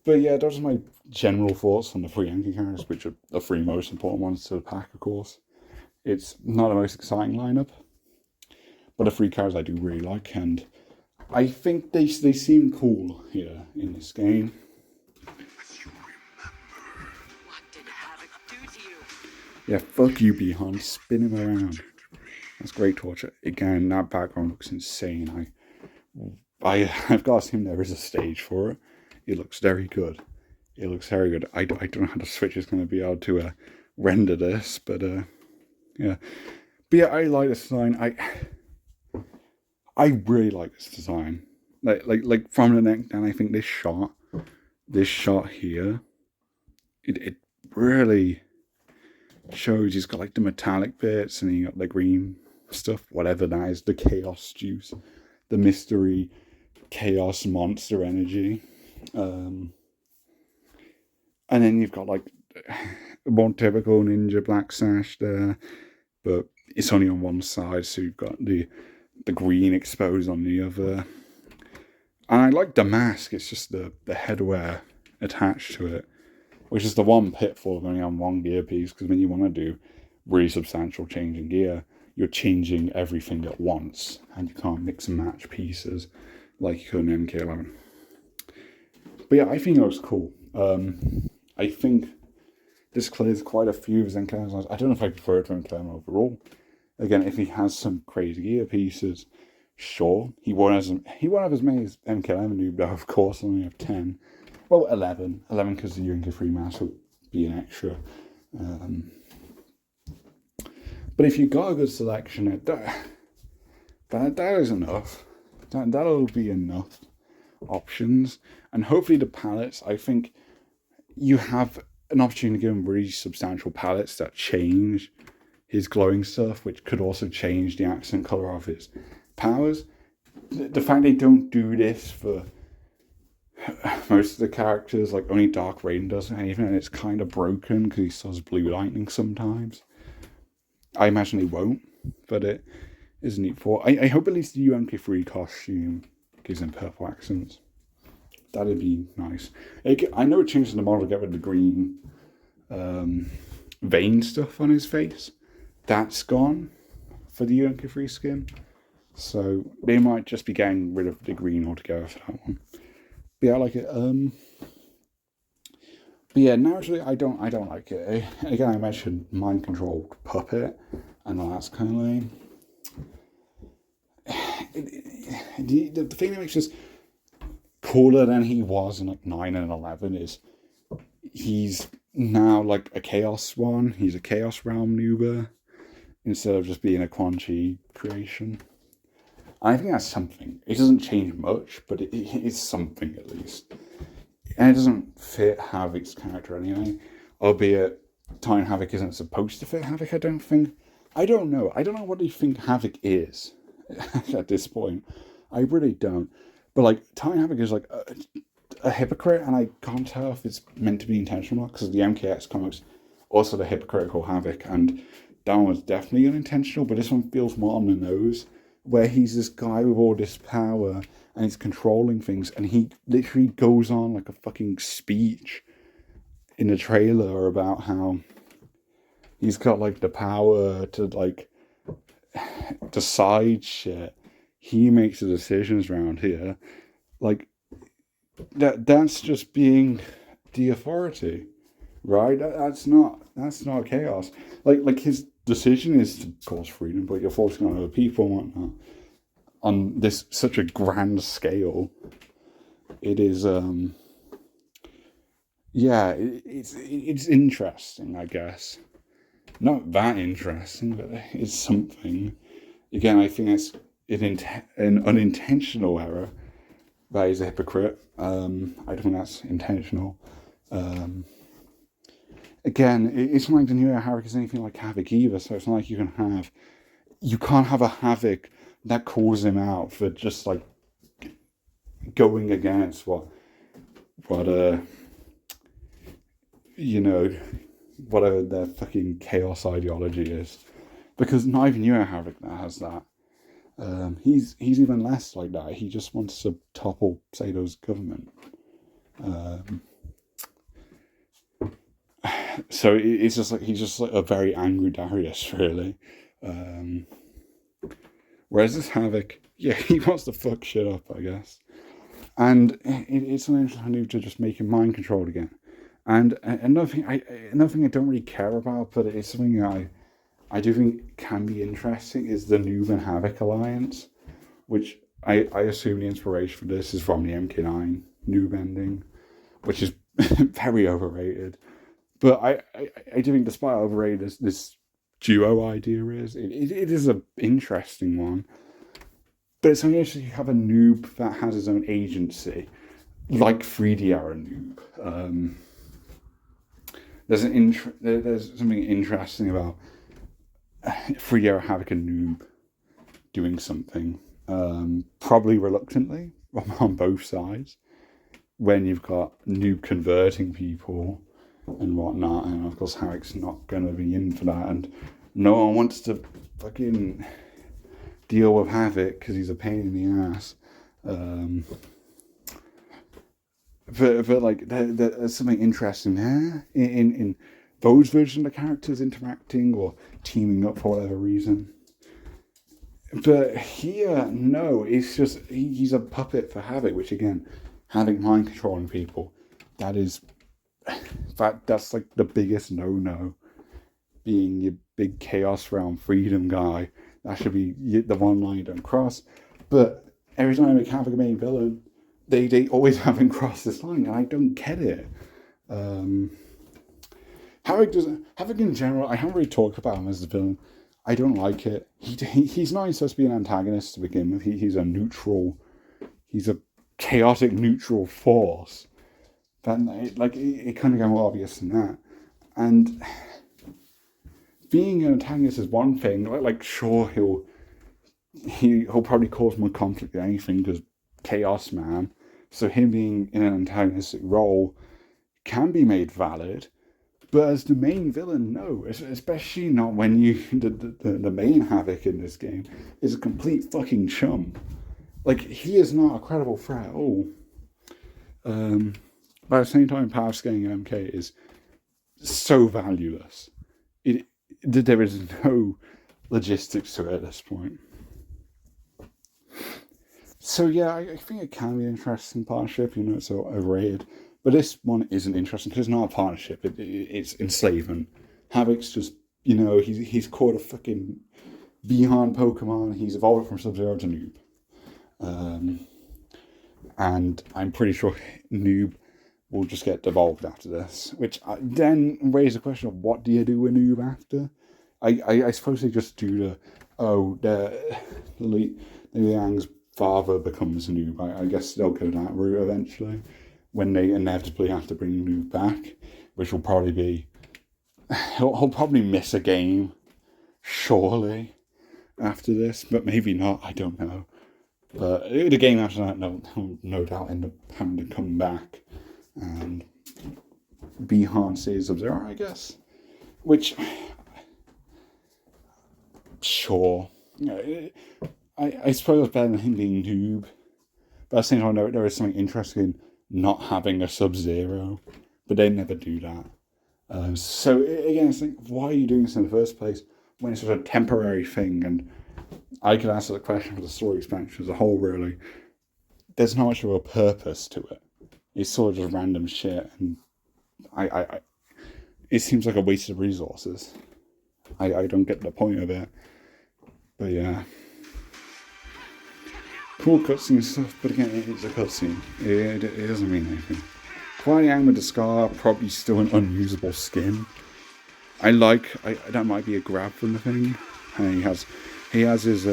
But yeah, those are my general thoughts on the 3 Yankee characters, which are the 3 most important ones to the pack, of course. It's not the most exciting lineup, but the 3 characters I do really like, and I think they seem cool here in this game. Yeah, fuck you, Bihan. Spin him around. That's great torture. Again, that background looks insane. I've got to assume there is a stage for it. It looks very good. I don't know how the Switch is going to be able to render this, but yeah. But yeah, I like this design. I really like this design. Like from the neck down, I think this shot here, it really shows he's got like the metallic bits and he got the green stuff, whatever that is, the chaos juice, the mystery chaos monster energy. And then you've got like a more typical ninja black sash there, but it's only on one side, so you've got the green exposed on the other. And I like the mask, it's just the headwear attached to it, which is the one pitfall of only on one gear piece, because when you want to do really substantial change in gear, you're changing everything at once, and you can't mix and match pieces like you could in MK11. But yeah, I think it looks cool. I think this clears quite a few of his MK11s. I don't know if I prefer it to MK11 overall. Again, if he has some crazy gear pieces, sure. He won't have as many as MK11 do, but of course only have 10. Well, 11. 11 because the Yunka free mask would be an extra. But if you got a good selection, that is enough. That'll be enough options. And hopefully the palettes, I think you have an opportunity to give him really substantial palettes that change his glowing stuff, which could also change the accent color of his powers. The fact they don't do this for most of the characters, like only Dark Raiden does anything, and it's kind of broken because he still has blue lightning sometimes. I imagine he won't, but it is neat for. I hope at least the UMK3 costume gives him purple accents. That'd be nice. I know it changes the model to get rid of the green vein stuff on his face. That's gone for the UMK3 skin. So they might just be getting rid of the green altogether for that one. But yeah, I like it. But yeah, naturally I don't like it. Again, I mentioned mind controlled puppet, and that's kind of lame. The thing that makes this cooler than he was in like 9 and 11 is he's now like a Chaos one. He's a Chaos Realm Nuber instead of just being a Quan Chi creation. I think that's something. It doesn't change much, but it is something at least. And it doesn't fit Havoc's character anyway. Albeit, Titan Havoc isn't supposed to fit Havoc, I don't think. I don't know. I don't know what they think Havoc is at this point. I really don't. But like, Titan Havoc is like a hypocrite, and I can't tell if it's meant to be intentional, because the MKX comics also the hypocritical Havoc, and that one was definitely unintentional, but this one feels more on the nose, where he's this guy with all this power, and he's controlling things, and he literally goes on like a fucking speech in the trailer about how he's got like the power to like decide shit. He makes the decisions around here. Like, that's just being the authority, right? That's not chaos. Like his decision is to cause freedom, but you're forcing on other people and whatnot. On this such a grand scale, it is it's interesting, I guess. Not that interesting, but it's something. Again, I think it's an unintentional error. That is a hypocrite. I don't think that's intentional. Again, it's not like the new Havoc is anything like Havoc either, so it's not like you can't have a Havoc that calls him out for just like going against what whatever their fucking chaos ideology is, because not even you Havoc that has that. He's even less like that. He just wants to topple Sato's government. So it's just like he's just like a very angry Darius, really. Whereas this Havoc, yeah, he wants to fuck shit up, I guess. And it's something interesting to just make him mind controlled again. And another thing I don't really care about, but it's something I do think can be interesting, is the Noob and Havoc alliance, which I assume the inspiration for this is from the MK9 Noob ending, which is very overrated. But I do think, despite how overrated this duo idea is, it is an interesting one. But it's something interesting. You have a Noob that has his own agency, like 3D era Noob. There's something interesting about 3D era Havoc and Noob doing something, probably reluctantly on both sides, when you've got Noob converting people and whatnot, and of course Havoc's not going to be in for that, and no one wants to fucking deal with Havoc because he's a pain in the ass. But like there's something interesting there in those versions of the characters interacting or teaming up for whatever reason. But here, no, it's just he's a puppet for Havoc, which again, Havoc mind controlling people, that's like the biggest no. Being your big Chaos Realm freedom guy, that should be the one line you don't cross. But every time I make Havoc a main villain, they always have him cross this line, and I don't get it. Havoc in general, I haven't really talked about him as a villain. I don't like it. He's not supposed to be an antagonist to begin with. He's a neutral. He's a chaotic neutral force. But it kind of got more obvious than that. And being an antagonist is one thing. Sure, he'll probably cause more conflict than anything because Chaos Man. So him being in an antagonistic role can be made valid. But as the main villain, no. Especially not when the main Havoc in this game is a complete fucking chum. He is not a credible threat at all. But at the same time, power scaling MK is so valueless. There is no logistics to it at this point. So yeah, I think it can be an interesting partnership. It's so overrated. But this one isn't interesting because it's not a partnership. It's enslavement. Havoc's just, he's caught a fucking Bihan Pokemon. He's evolved from Sub-Zero to Noob. And I'm pretty sure Noob will just get devolved after this. Which then raises the question of what do you do with Noob after? I suppose they just do the Liang's father becomes a Noob. I guess they'll go that route eventually when they inevitably have to bring Noob back, which will probably be... He'll probably miss a game, surely, after this, but maybe not, I don't know. But the game after that, no doubt end up having to come back and be Han's Sub-Zero, I guess. Which... Sure. I suppose it's better than him being Noob. But at the same time, there is something interesting in not having a Sub-Zero. But they never do that. So again, it's like, why are you doing this in the first place when it's sort of a temporary thing? And I could answer the question for the story expansion as a whole, really. There's not much of a purpose to it. It's sort of just random shit. And it seems like a waste of resources. I don't get the point of it. But yeah. Cool cutscene stuff, but again, it's a cutscene. It doesn't mean anything. Yang with the scar, probably still an unusable skin. That might be a grab from the thing. And he has his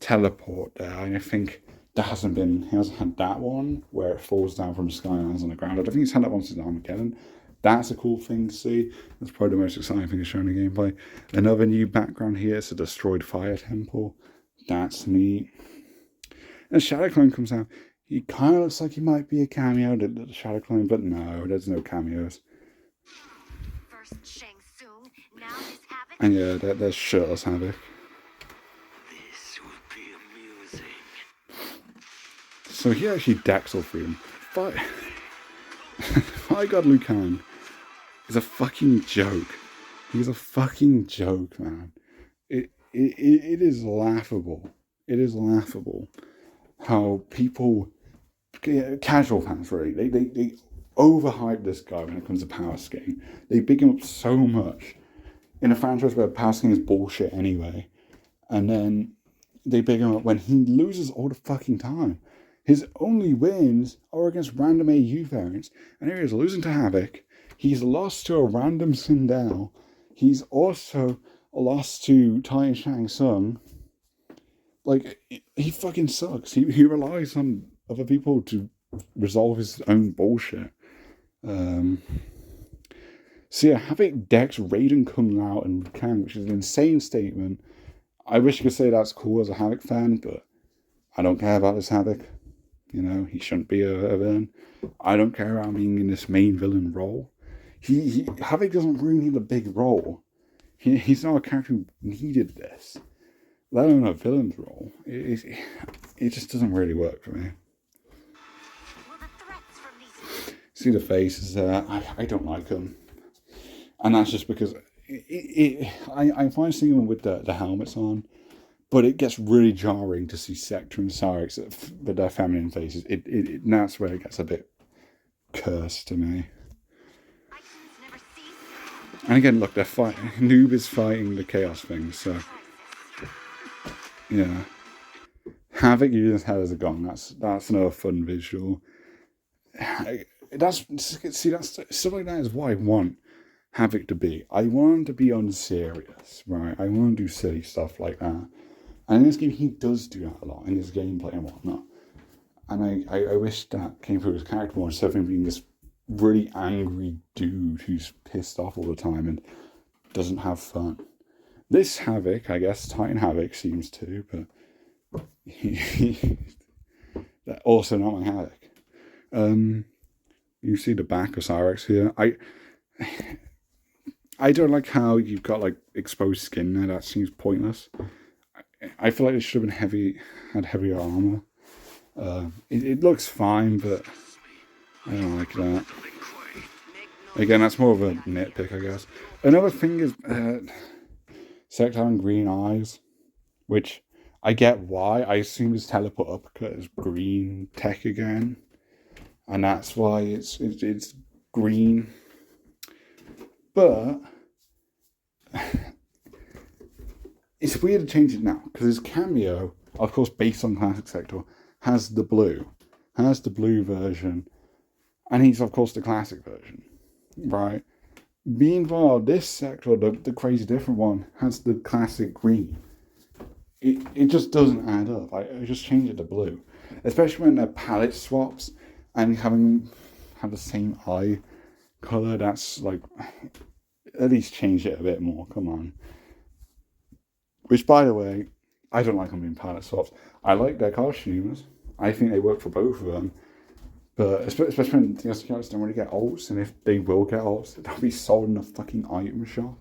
teleport there. I think he hasn't had that one where it falls down from the sky and lands on the ground. I don't think he's had that one since Armageddon. That's a cool thing to see. That's probably the most exciting thing to show in the gameplay. Another new background here is a destroyed fire temple. That's neat. And Shadow Clone comes out. He kind of looks like he might be a cameo, the Shadow Clone, but no, there's no cameos. First Shang Tsung, now this Havoc. And yeah, there's shirtless Havoc. This will be amusing. So he actually decks all three of them. But my God, Liu Kang is a fucking joke. He's a fucking joke, man. It is laughable. It is laughable how people, casual fans really, they overhype this guy when it comes to power scaling. They big him up so much in a franchise where power scaling is bullshit anyway. And then they big him up when he loses all the fucking time. His only wins are against random AU variants. And here he is losing to Havoc. He's lost to a random Sindel. He's also lost to Tai Shang Tsung. He fucking sucks. He relies on other people to resolve his own bullshit. So yeah, Havoc decks Raiden Kung Lao and Liu Kang, which is an insane statement. I wish I could say that's cool as a Havoc fan, but I don't care about this Havoc. He shouldn't be a villain. I don't care about being in this main villain role. Havoc doesn't really need a big role. He's not a character who needed this. Let alone a villain's role. It just doesn't really work for me. See the faces there. I don't like them. And that's just because I find seeing them with the helmets on, but it gets really jarring to see Sector and Cyrix with their feminine faces. That's where it gets a bit cursed to me. And again, look, they're fighting. Noob is fighting the Chaos thing, so yeah. Havoc using his head as a gun. That's another fun visual. Stuff like that is what I want Havoc to be. I want him to be unserious, right? I want him to do silly stuff like that. And in this game, he does do that a lot in his gameplay and whatnot. And I wish that came through his character more instead of him being this really angry dude who's pissed off all the time and doesn't have fun. This Havoc, I guess, Titan Havoc seems to, but that's also not my Havoc. You see the back of Cyrex here. I don't like how you've got like exposed skin there. That seems pointless. I feel like it should have been had heavier armor. It looks fine, but I don't like that. Again, that's more of a nitpick, I guess. Another thing is Sector having green eyes, which I get why. I assume it's teleport up because it's green tech again, and that's why it's green. But it's weird to change it now because his cameo, of course, based on Classic Sector, has the blue version, and he's of course the classic version, right? Meanwhile, this Sector, the crazy different one, has the classic green. It just doesn't add up. I just change it to blue, especially when they're palette swaps and have the same eye color. That's like, at least change it a bit more. Come on. Which, by the way, I don't like them being palette swaps. I like their costumes. I think they work for both of them. But especially when the other characters don't really get ults, and if they will get ults, they'll be sold in a fucking item shop.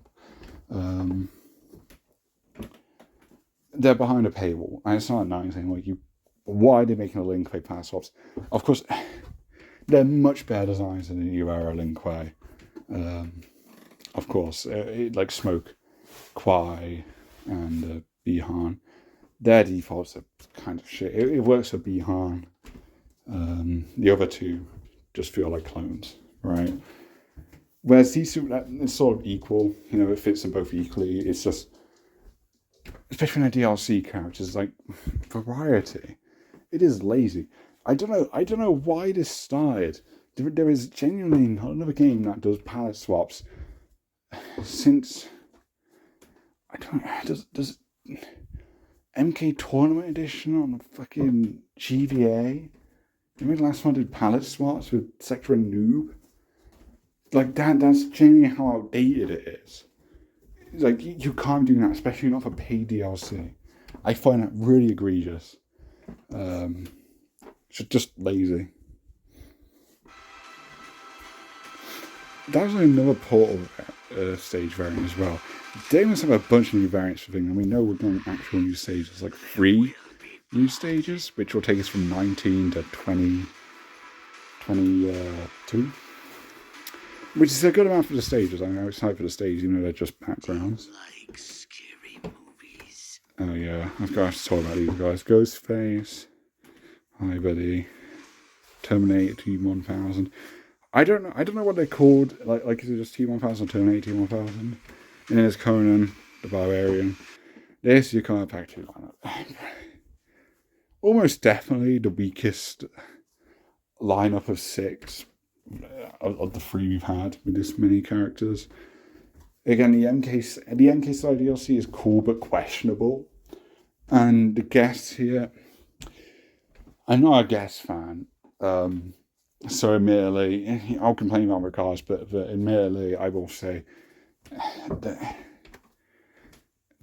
They're behind a paywall, and it's not a nice thing. Like, why are they making a Link Way palette swaps? Of course, they're much better designs than the new era Link Way. Of course, like Smoke, Kwai, and Bihan. Their defaults are kind of shit. It works for Bihan. The other two just feel like clones, right? Whereas these two, it's sort of equal. You know, it fits them both equally. It's just, especially in the DLC characters, like variety. It is lazy. I don't know why this started. There is genuinely not another game that does palette swaps since, I don't know, does MK Tournament Edition on the fucking GVA? Remember the last one did palette swaps with Sector and Noob? Like, that's genuinely how outdated it is. Like, you can't do that, especially not for paid DLC. I find that really egregious. It's just lazy. That was another Portal stage variant as well. They must have a bunch of new variants for things, and we know we're going actual new stages, like 3 new stages, which will take us from 19 to 22. Which is a good amount for the stages. I'm excited for the stages, even though they're just backgrounds. Like scary movies. Oh yeah, I've got to talk about these guys. Ghostface. Hi buddy. Terminator T-1000. I don't know what they're called. Like is it just T-1000 or Terminator T-1000? And then there's Conan, the Barbarian. This you can't pack 2 lineup. Almost definitely the weakest lineup of 6 of the 3 we've had with this many characters. Again, the MK side DLC is cool but questionable. And the guests here, I'm not a guest fan. So admittedly, I'll complain about Ricard, but admittedly, I will say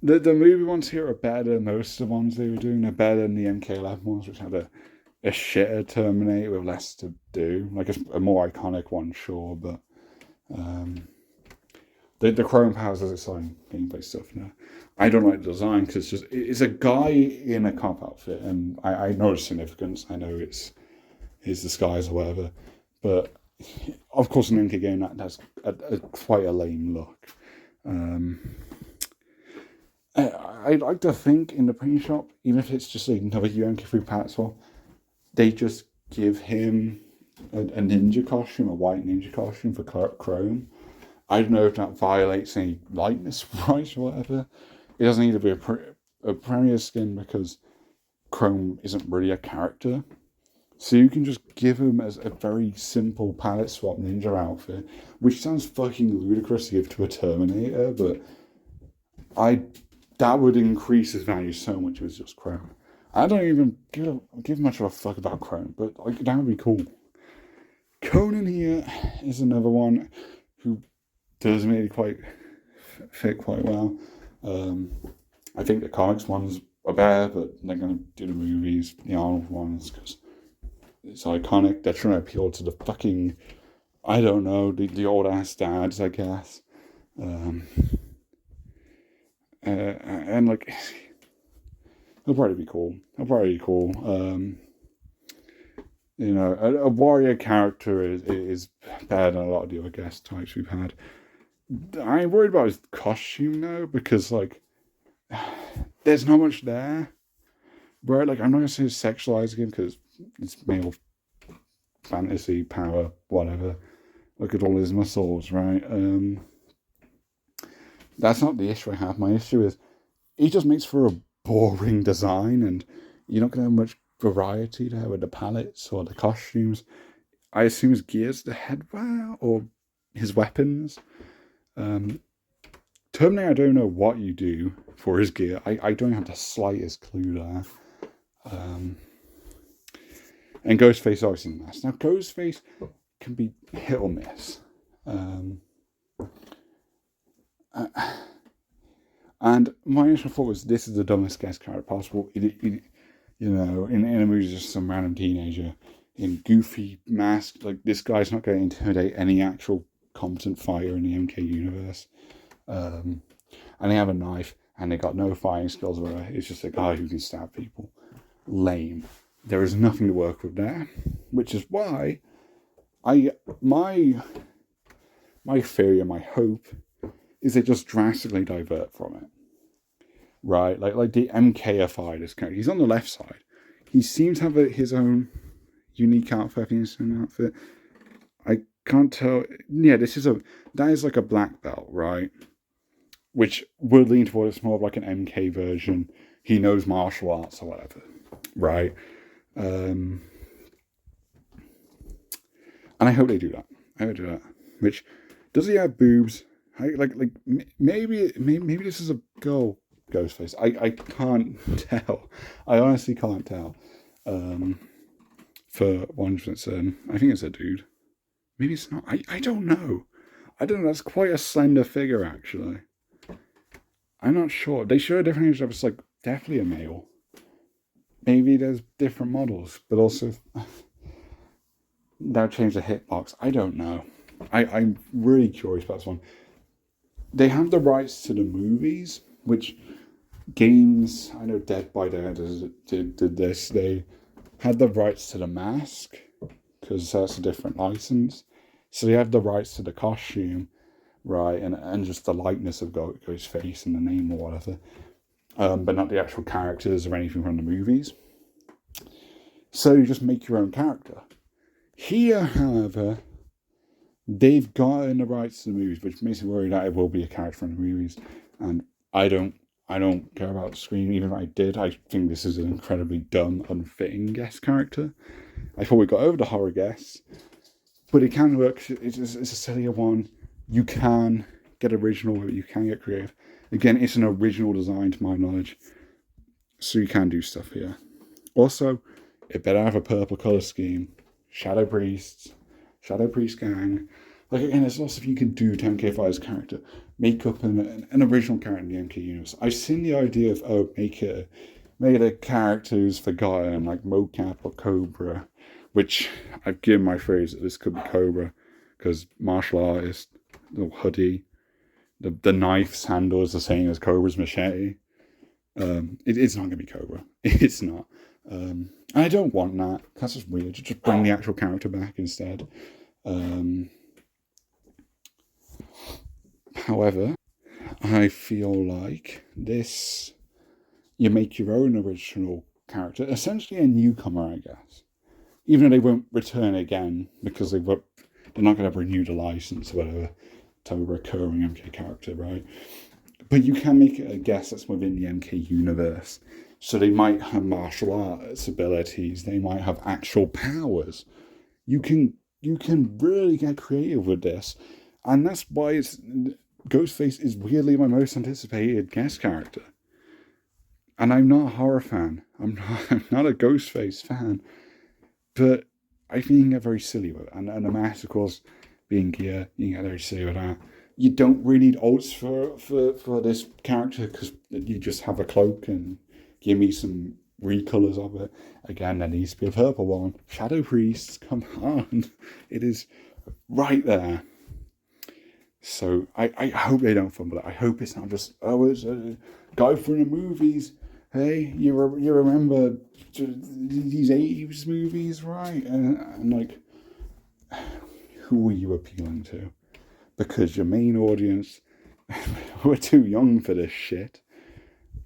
the movie ones here are better than most of the ones they were doing. They're better than the MK11 ones, which had a shitter Terminator with less to do. Like a more iconic one, sure, but the Chrome Powers has its own gameplay stuff now. I don't like the design because it's a guy in a cop outfit, and I know the significance. I know it's his disguise or whatever, but of course in an MK game that's quite a lame look. I'd like to think in the paint shop, even if it's just like another UMK3 palette swap, they just give him a ninja costume, a white ninja costume for Chrome. I don't know if that violates any likeness rights or whatever. It doesn't need to be a premier skin because Chrome isn't really a character. So you can just give him as a very simple palette swap ninja outfit, which sounds fucking ludicrous to give to a Terminator, but that would increase his value so much if it was just Chrome. I don't even give much of a fuck about Chrome, but like that would be cool. Conan here is another one who does really quite fit quite well. I think the comics ones are better, but they're going to do the movies, the Arnold ones, because it's iconic. They're trying to appeal to the fucking, I don't know, the old ass dads, I guess. And like, he'll probably be cool. You know, a warrior character is better than a lot of the other guest types we've had. I ain't worried about his costume though, because like, there's not much there. Right? Like, I'm not gonna say sexualizing him because it's male fantasy, power, whatever. Look at all his muscles, right? That's not the issue I have. My issue is he just makes for a boring design, and you're not gonna have much variety there with the palettes or the costumes. I assume his gear's the headwear or his weapons. Terminator, I don't know what you do for his gear. I don't have the slightest clue there. And Ghostface obviously in the mask. Now Ghostface can be hit or miss. And my initial thought was, this is the dumbest guest character possible. You know, in a movie, just some random teenager in goofy mask. Like, this guy's not going to intimidate any actual competent fighter in the MK universe. And they have a knife, and they got no fighting skills. Or it's just a guy who can stab people. Lame. There is nothing to work with there, which is why my theory and my hope is they just drastically divert from it, right? Like the MKified this character. He's on the left side. He seems to have his own unique outfit. I think it's an outfit. I can't tell. Yeah, that is like a black belt, right? Which would lean towards more of like an MK version. He knows martial arts or whatever, right? And I hope they do that. Which, does he have boobs? Maybe this is a girl Ghostface. I can't tell. I honestly can't tell. For 100% certain, I think it's a dude. Maybe it's not. I don't know. That's quite a slender figure, actually. I'm not sure. They show a different age. It's like definitely a male. Maybe there's different models, but also that would change the hitbox. I don't know. I'm really curious about this one. They have the rights to the movies, which games, I know Dead by Daylight did this. They had the rights to the mask, because that's a different license. So they have the rights to the costume, right, and just the likeness of Ghost's face and the name or whatever. But not the actual characters or anything from the movies. So you just make your own character. Here, however, they've gotten the rights to the movies, which makes me worry that it will be a character from the movies. And I don't care about Scream. Even if I did, I think this is an incredibly dumb, unfitting guest character. I thought we got over the horror guests, but it can work. It's a sillier one. You can get original, you can get creative. Again, it's an original design to my knowledge, so you can do stuff here. Also, it better have a purple colour scheme. Shadow Priest gang. Like, again, there's lots of you can do to MK5's character. Make up an original character in the MK universe. I've seen the idea of, make it a character who's forgotten, like Mocap or Cobra, which I've given my phrase that this could be Cobra, because martial artist, the hoodie, the knife's handle is the same as Cobra's machete. It's not going to be Cobra. It's not. I don't want that. That's just weird. Just bring the actual character back instead. However, I feel like this, you make your own original character, essentially a newcomer, I guess. Even though they won't return again because they're not going to renew the license or whatever to have a recurring MK character, right? But you can make it a guest that's within the MK universe. So they might have martial arts abilities. They might have actual powers. You can really get creative with this, and that's why Ghostface is weirdly my most anticipated guest character. And I'm not a horror fan. I'm not a Ghostface fan, but I think you can get very silly with it. And the mask, of course, being gear, you can get very silly with that. You don't really need ults for this character because you just have a cloak and give me some recolors of it. Again, there needs to be a purple one. Shadow Priest, come on. It is right there. So I hope they don't fumble it. I hope it's not just, oh, it's a guy from the movies. Hey, you remember these 80s movies, right? And like, who are you appealing to? Because your main audience, we're too young for this shit.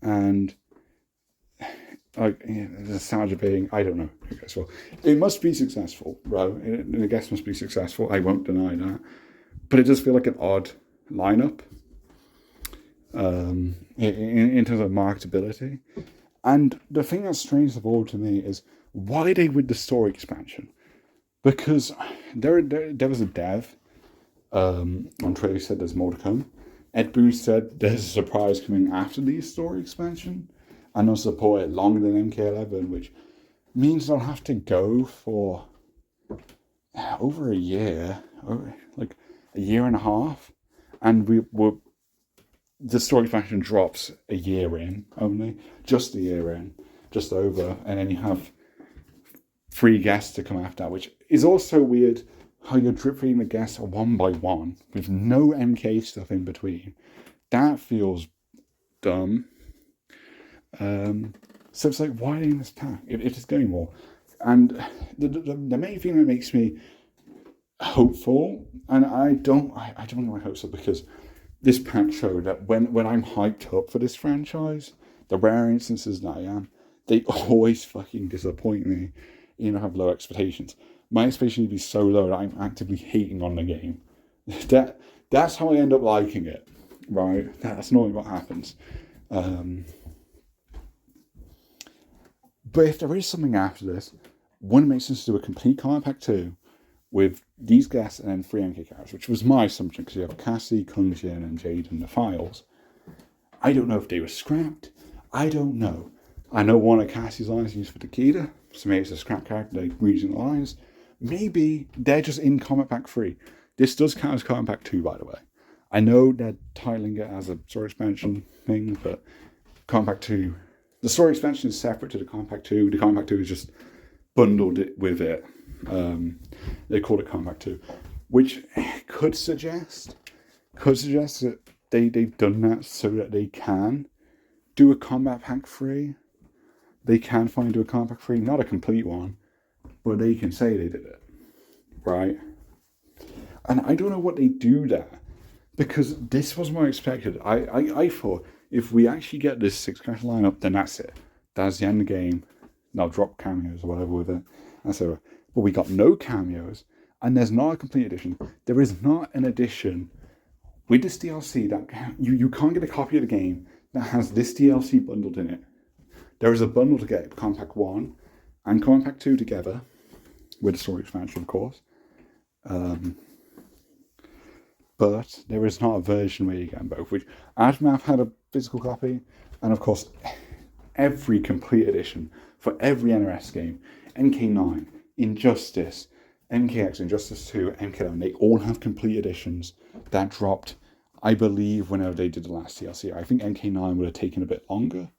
And like, the nostalgia being, I don't know. I guess, well, it must be successful, right? I guess it must be successful. I won't deny that. But it does feel like an odd lineup in terms of marketability. And the thing that's strange of all to me is why they with the story expansion. Because there was a dev on Twitter who said there's more to come. Ed Boon said there's a surprise coming after the story expansion, and they'll support it longer than MK11, which means they'll have to go for over a year, like a year and a half, and the story expansion drops a year in only, just a year in, just over, and then you have 3 guests to come after that, which is also weird. How you're drip feeding the guests one by one with no MK stuff in between. That feels dumb. So it's like, why in this pack if it's going well? And the main thing that makes me hopeful, and I don't get my hopes up, because this pack showed that when I'm hyped up for this franchise, the rare instances that I am, they always fucking disappoint me. You know, have low expectations. My expectations be so low that I'm actively hating on the game. That's how I end up liking it, right? That's normally what happens. But if there is something after this, wouldn't it make sense to do a complete Kombat Pack 2 with these guests and then 3 MK characters, which was my assumption, because you have Cassie, Kung Jin, and Jade in the files. I don't know if they were scrapped. I don't know. I know one of Cassie's lines used for Takeda, so maybe it's a scrap character, like regional lines. Maybe they're just in Kombat Pack 3. This does count as Kombat Pack 2, by the way. I know they're titling it as a story expansion thing, but Kombat Pack 2, the story expansion is separate to the Kombat Pack 2. The Kombat Pack 2 is just bundled it with it. They call it Kombat Pack 2, which could suggest that they've done that so that they can do a Kombat Pack 3. They can finally do a Kombat Pack 3, not a complete one, but they can say they did it, right? And I don't know what they do there, because this was more expected. I thought if we actually get this 6-character lineup, then that's it. That's the end of the game. They'll drop cameos or whatever with it. And so, but we got no cameos, and there's not a complete edition. There is not an edition with this DLC that you can't get a copy of the game that has this DLC bundled in it. There is a bundle to get Kombat Pack 1 and Kombat Pack 2 together, with the story expansion, of course. But there is not a version where you get them both, which Aftermath had a physical copy, and of course, every complete edition for every NRS game, MK9, Injustice, MKX, Injustice 2, MK11, they all have complete editions that dropped, I believe, whenever they did the last DLC. I think MK9 would have taken a bit longer.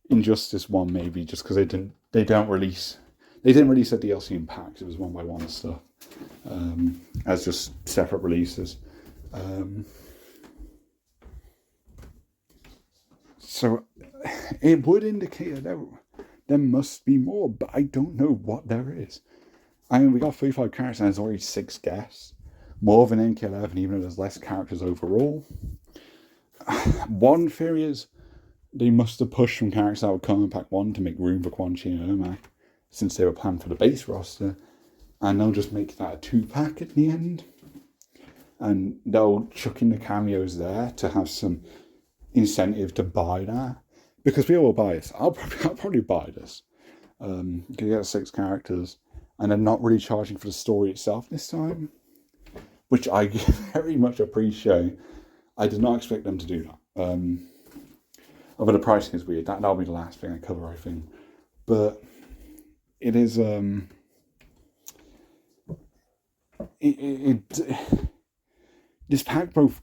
Injustice 1 maybe, just because they didn't release a DLC in packs. It was 1x1 stuff, as just separate releases. So it would indicate that there must be more, but I don't know what there is. I mean, we got 35 characters and there's already 6 guests, more than MK11, even though there's less characters overall. One theory is they must have pushed some characters out of Kombat Pack 1 to make room for Quan Chi and Ermac, since they were planned for the base roster, and they'll just make that a 2-pack at the end. And they'll chuck in the cameos there to have some incentive to buy that, because people will buy this. I'll probably buy this. You get 6 characters, and they're not really charging for the story itself this time, which I very much appreciate. I did not expect them to do that. Although the pricing is weird, that'll be the last thing I cover, I think. But it is this pack, both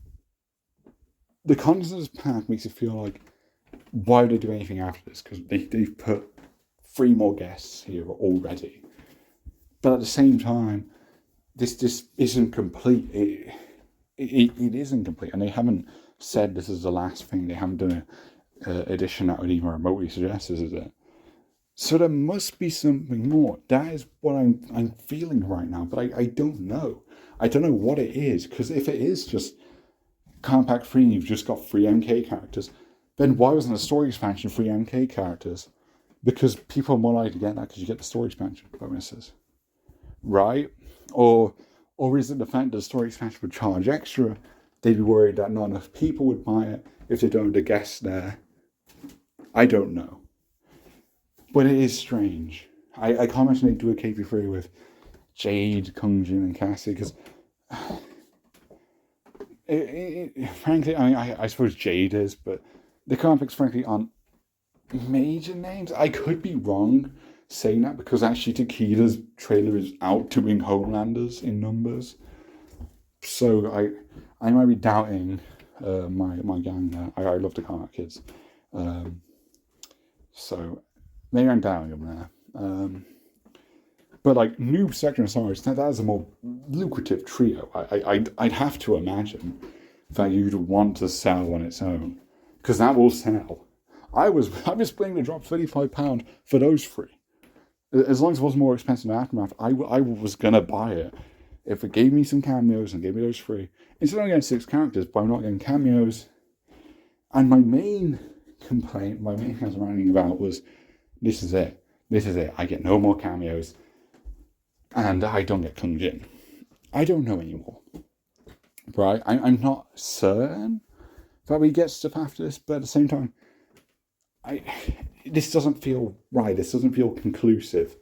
the content of this pack makes it feel like, why would they do anything after this? Because they've put 3 more guests here already. But at the same time, this isn't complete. It isn't complete, and they haven't said this is the last thing. They haven't done an edition that would even remotely suggest this is it. So there must be something more. That is what I'm feeling right now, but I don't know. I don't know what it is, because if it is just Compact 3 and you've just got 3 MK characters, then why wasn't the story expansion 3 MK characters? Because people are more likely to get that because you get the story expansion bonuses. Right? Or is it the fact that the story expansion would charge extra? They'd be worried that not enough people would buy it if they don't have the guests there. I don't know. But it is strange. I can't imagine they'd do a KP3 with Jade, Kungjin, and Cassie, because frankly, I suppose Jade is, but the comics frankly aren't major names. I could be wrong saying that, because actually Takeda's trailer is outdoing Homelanders in numbers. So I might be doubting my gang there. I love the Kombat kids. So maybe I'm doubting them there. But like Noob, Spectre, and Sunrise, that is a more lucrative trio. I'd have to imagine that you'd want to sell on its own, because that will sell. I was willing to drop £35 for those 3. As long as it was more expensive than Aftermath, I was gonna buy it. If it gave me some cameos and gave me those 3, instead of getting 6 characters, but I'm not getting cameos. And my main complaint, my main thing I was ranting about was, this is it. I get no more cameos, and I don't get Kung Jin. I don't know anymore. Right? I'm not certain that we get stuff after this, but at the same time, this doesn't feel right. This doesn't feel conclusive.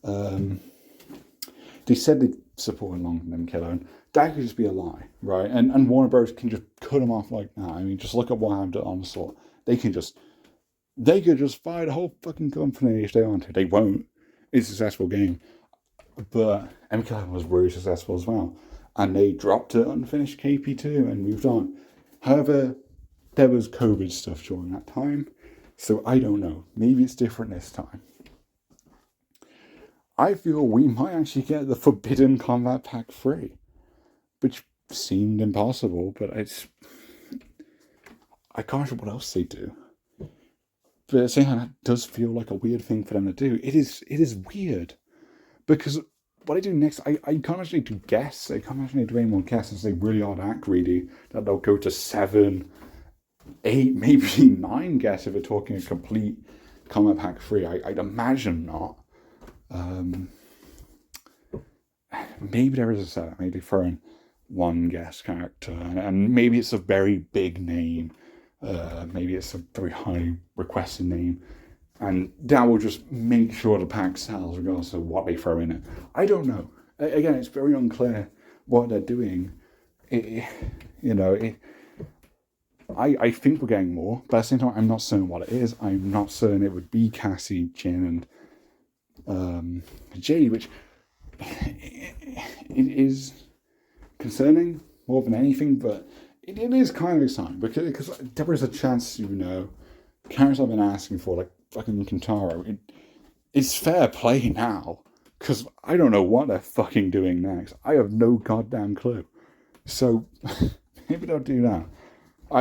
They said they supported Long and Killer, and that could just be a lie, right? And Warner Bros. Can just cut them off like that. I mean, just look at what happened to Onslaught. They could just fire the whole fucking company if they want to. They won't. It's a successful game. But MK11 was really successful as well. And they dropped it unfinished KP2 and moved on. However, there was COVID stuff during that time. So I don't know. Maybe it's different this time. I feel we might actually get the Forbidden Combat Pack 3. Which seemed impossible, but I can't sure what else they do. But at the same time, that does feel like a weird thing for them to do. It is weird. Because what I do next, I can't actually do guests. I can't actually do any more guests, since they really are that greedy that they'll go to 7, 8, maybe 9 guests if we're talking a complete Combat Pack 3. I'd imagine not. Maybe there is a setup. Maybe throw in 1 guest character, and maybe it's a very big name. Maybe it's a very high requested name. And that will just make sure the pack sells regardless of what they throw in it. I don't know. Again, it's very unclear what they're doing. I think we're getting more, but at the same time, I'm not certain what it is. I'm not certain it would be Cassie, Jin, and Jade, which it is concerning more than anything, but it is kind of exciting because there is a chance, characters I've been asking for, like fucking Kintaro, it's fair play now, because I don't know what they're fucking doing next. I have no goddamn clue. So maybe they'll do that.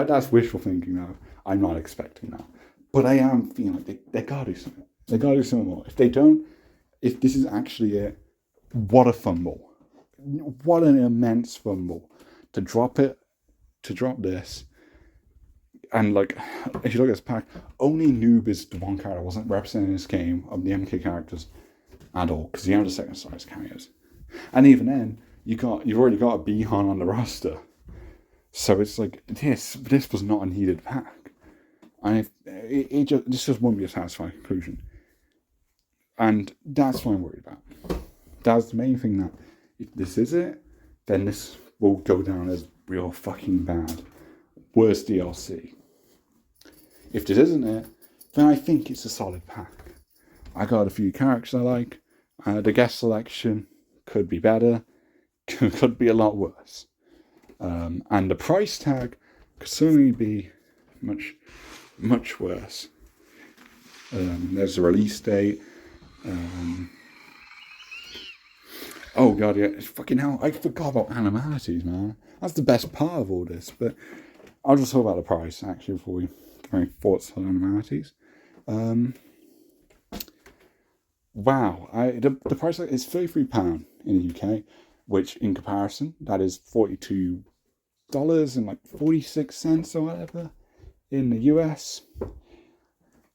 That's wishful thinking though. I'm not expecting that. But I am feeling like they gotta do something. They gotta do something more. If they don't, if this is actually it, what a fumble. What an immense fumble. To drop this. And like, if you look at this pack, only Noob is the one character that wasn't represented in this game of the MK characters at all, because he had the second size cameos. And even then, you've already got a Bihan on the roster. So it's like this was not a needed pack. And this just won't be a satisfying conclusion. And that's what I'm worried about. That's the main thing, that if this is it, then this will go down as real fucking bad. Worst DLC. If this isn't it, then I think it's a solid pack. I got a few characters I like. The guest selection could be better. Could be a lot worse. And the price tag could certainly be much, much worse. There's a release date. Oh god, yeah, it's fucking hell. I forgot about animalities, man. That's the best part of all this. But I'll just talk about the price actually before we give my thoughts on animalities. Wow, the price is £33 in the UK, which in comparison, that is $42 and like 46 cents or whatever in the US.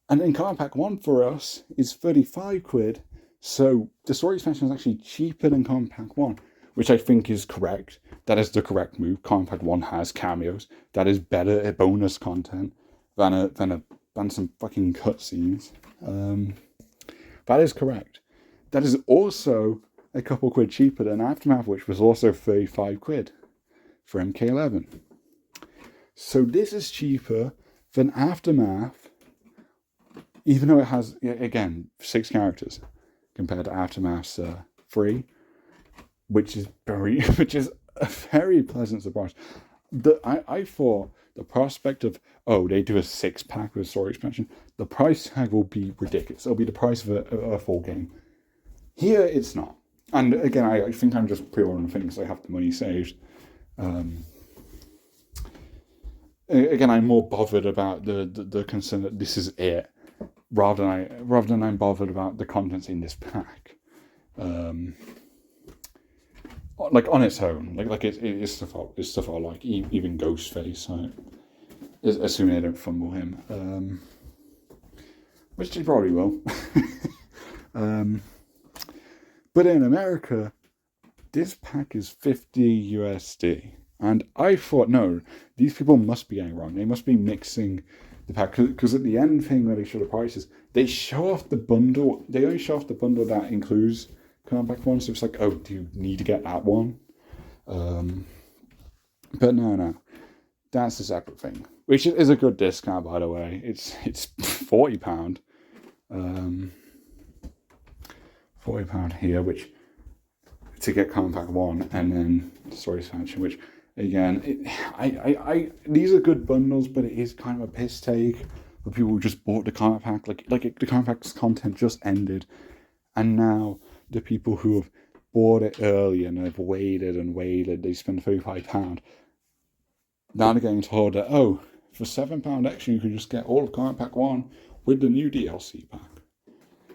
And in Kombat Pack 1 for us is 35 quid. So the story expansion is actually cheaper than Kombat Pack 1, which I think is correct. That is the correct move. Kombat Pack 1 has cameos. That is better bonus content than some fucking cutscenes. That is correct. That is also a couple quid cheaper than Aftermath, which was also 35 quid for MK11. So this is cheaper than Aftermath, even though it has, again, 6 characters compared to Aftermath's 3, which is a very pleasant surprise. I thought the prospect of, they do a 6-pack with story expansion, the price tag will be ridiculous. It'll be the price of a full game. Here, it's not. And again, I think I'm just pre-ordering things, so I have the money saved. Again, I'm more bothered about the concern that this is it, rather than I'm bothered about the contents in this pack. Like on its own, it's stuff I like. Even Ghostface, assuming they don't fumble him, which they probably will. But in America, this pack is $50 USD. And I thought, no, these people must be getting it wrong. They must be mixing the pack. Because at the end thing where they show the prices, they show off the bundle. They only show off the bundle that includes Kombat Pack 1. So it's like, do you need to get that one? But no. That's a separate thing. Which is a good discount, by the way. It's £40. £40 here, which to get Kombat Pack 1 and then the story expansion, which again, these are good bundles, but it is kind of a piss take for people who just bought the Kombat Pack. Like the Kombat Pack's content just ended, and now the people who have bought it early and have waited, they spend £35. Now they're getting told that, for £7 extra, you could just get all of Kombat Pack 1 with the new DLC pack.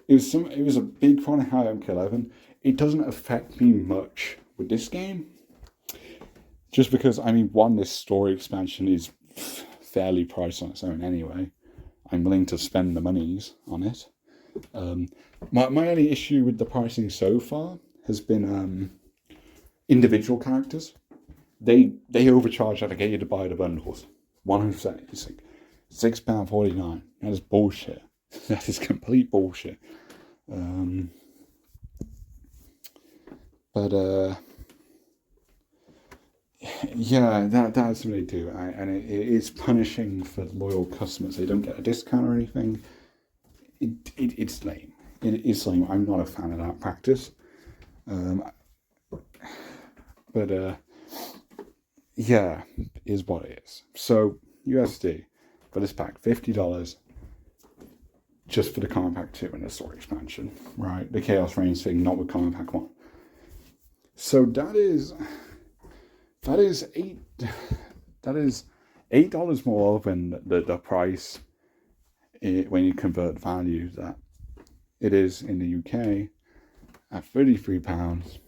It was a big problem in MK11. It doesn't affect me much with this game. Just because, this story expansion is fairly priced on its own anyway. I'm willing to spend the monies on it. My only issue with the pricing so far has been individual characters. They overcharge that to get you to buy the bundles. 100%. It's like £6.49. That is bullshit. That is complete bullshit. That's what they do, and it is punishing for loyal customers. They don't get a discount or anything. It's lame. It is lame. I'm not a fan of that practice. Is what it is. So USD for this pack, $50. Just for the Kombat Pack 2 and the story expansion, right? The Chaos Reigns thing, not with Kombat Pack 1. So that is $8 more than the price when you convert value that it is in the UK at £33.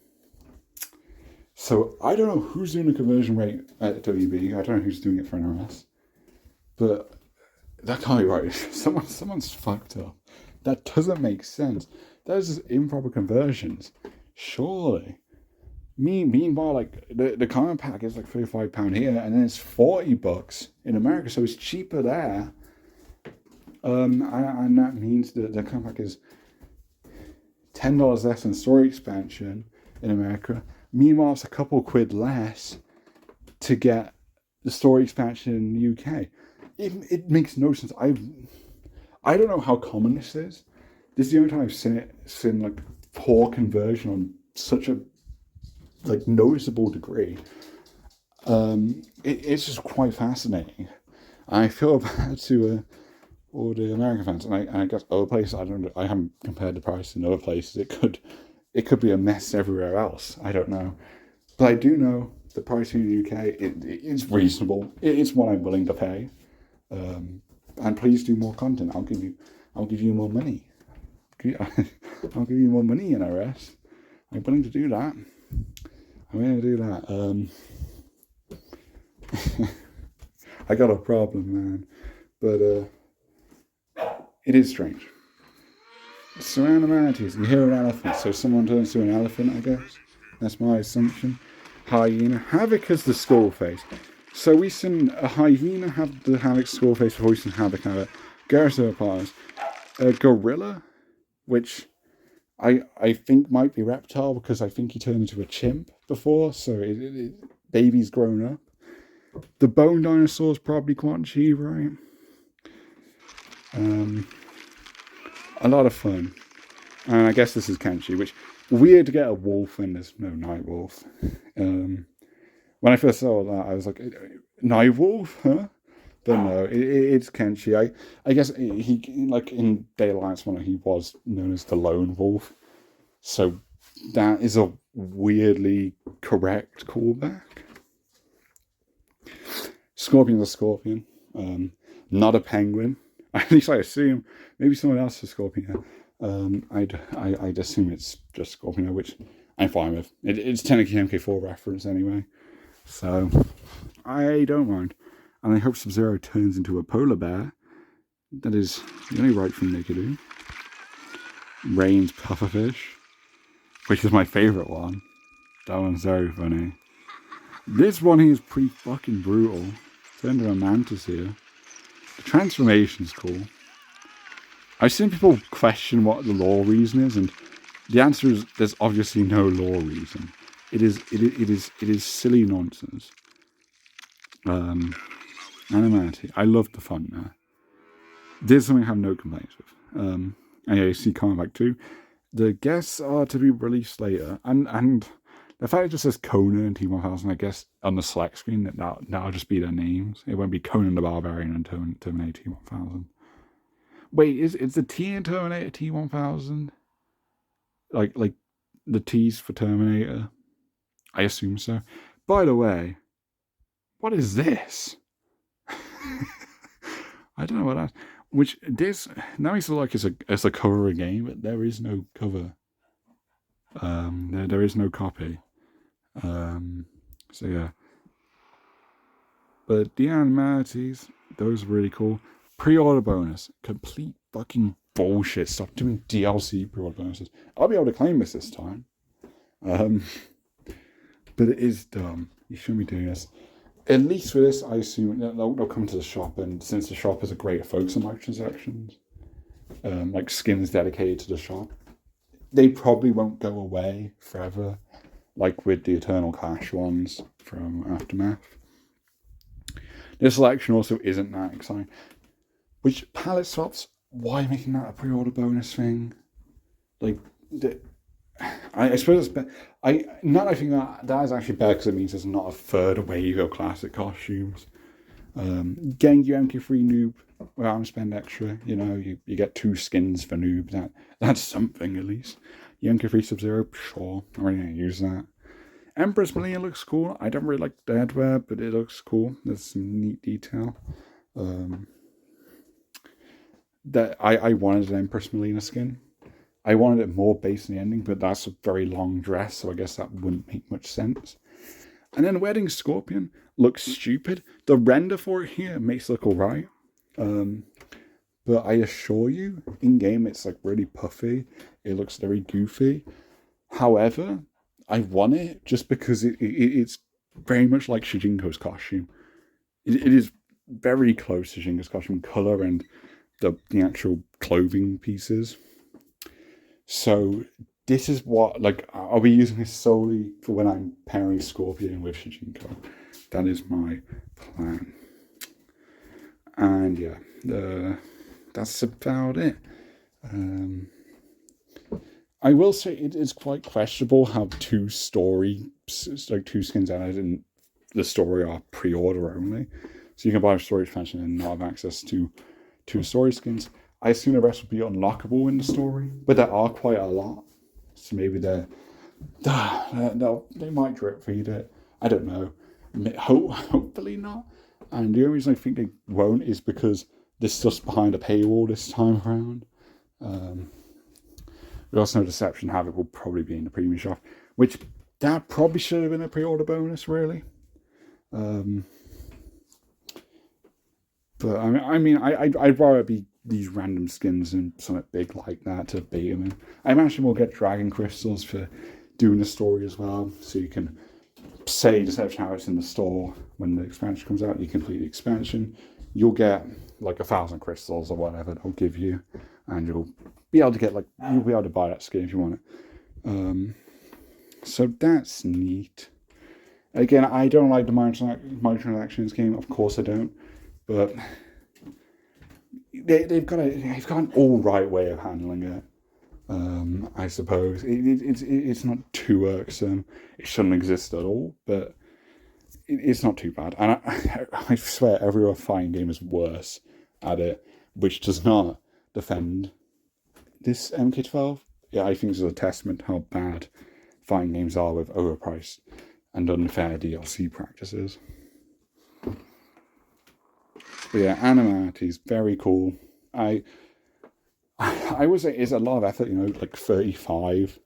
So I don't know who's doing the conversion rate at WB. I don't know who's doing it for NRS, but that can't be right. Someone's fucked up. That doesn't make sense. Those are improper conversions. Surely. Meanwhile, like the common pack is like £35 here, and then it's $40 in America, so it's cheaper there. And that means that the common pack is $10 less than story expansion in America. Meanwhile, it's a couple quid less to get the story expansion in the UK. It makes no sense. I don't know how common this is. This is the only time I've seen like poor conversion on such a like noticeable degree. It's just quite fascinating. I feel bad to all the American fans, and I guess other places. I haven't compared the price in other places. It could be a mess everywhere else. I don't know, but I do know the price in the UK. It's reasonable. It's what I'm willing to pay. And please do more content. I'll give you more money. I'll give you more money, NRS. I'm willing to do that. I'm going to do that. I got a problem, man. But it is strange. Surround amenities. You hear an elephant, so someone turns to an elephant, I guess. That's my assumption. Hyena. Havoc has the skull face. So we seen a hyena have the Havoc skull face before we seen Havoc have it. Garrison applies. A gorilla, which I think might be reptile because I think he turned into a chimp before, so baby's grown up. The bone dinosaur is probably Quan Chi, right? A lot of fun. And I guess this is Kenshi, which weird to get a wolf when there's no night wolf. When I first saw that, I was like, night wolf, huh? But no, it's Kenshi. I guess he like in Daylight's one, he was known as the lone wolf. So that is a weirdly correct callback. Scorpion's a scorpion, not a penguin. At least I assume. Maybe someone else is Scorpio. I'd assume it's just Scorpio, which I'm fine with. It's technically MK4 reference anyway, so I don't mind. And I hope Sub-Zero turns into a polar bear. That is the only right thing they could do. Rain's pufferfish, which is my favourite one. That one's very funny. This one here is pretty fucking brutal. Turned into a mantis here. The transformation's cool. I've seen people question what the lore reason is, and the answer is there's obviously no lore reason. It is silly nonsense. Animality. I love the font there. There's something I have no complaints with. And yeah, you see Kombat 2. The guests are to be released later, and the fact it just says Conan and T-1000, I guess on the select screen that'll just be their names. It won't be Conan the Barbarian and Terminator T-1000. Wait, is the T in Terminator T-1000? Like the T's for Terminator? I assume so. By the way, what is this? I don't know what that. Which this now it's like it's a cover of a game, but there is no cover. There is no copy. So yeah. But the animalities, those are really cool. Pre-order bonus, complete fucking bullshit. Stop doing DLC pre-order bonuses. I'll be able to claim this time. But it is dumb. You shouldn't be doing this. At least for this, I assume they'll come to the shop, and since the shop has a greater focus on microtransactions, like skins dedicated to the shop, they probably won't go away forever, like with the Eternal Clash ones from Aftermath. The selection also isn't that exciting. Which palette swaps? Why making that a pre-order bonus thing? Like, I suppose it's better. I think that is actually better because it means there's not a third wave of classic costumes. Getting your MK3 noob without having to spend extra, you get 2 skins for noob. That's something at least. Your MK3 Sub-Zero, sure, I'm really gonna use that. Empress Melina looks cool. I don't really like the headwear, but it looks cool. There's some neat detail. That I wanted an Empress Melina skin. I wanted it more based on the ending, but that's a very long dress, so I guess that wouldn't make much sense. And then Wedding Scorpion looks stupid. The render for it here makes it look alright. But I assure you, in game it's like really puffy. It looks very goofy. However, I want it just because it's very much like Shijinko's costume. It is very close to Shijinko's costume color and the actual clothing pieces. So this is what, like, I'll be using this solely for when I'm pairing Scorpion with Shijinko. That is my plan. And yeah, that's about it. I will say it is quite questionable how two skins added in the story are pre-order only. So you can buy a story expansion and not have access to two story skins. I assume the rest will be unlockable in the story, but there are quite a lot. So maybe they might drip feed it. I don't know. Hopefully not. And the only reason I think they won't is because this stuff's behind a paywall this time around. There's also no deception how it will probably be in the premium shop, which that probably should have been a pre-order bonus, really. But I'd rather be these random skins and something big like that to beat them in. I imagine we'll get dragon crystals for doing the story as well, so you can say deception how it's in the store when the expansion comes out. You complete the expansion, you'll get like 1,000 crystals or whatever they'll give you, and you'll be able to buy that skin if you want it. So that's neat. Again, I don't like the microtransactions game. Of course I don't. But they've got an all right way of handling it. I suppose it's not too irksome. It shouldn't exist at all, but it's not too bad. And I swear every other fighting game is worse at it, which does not defend this MK12. Yeah, I think this is a testament to how bad fighting games are with overpriced and unfair DLC practices. But yeah, Animat is very cool. I would say it's a lot of effort, like 35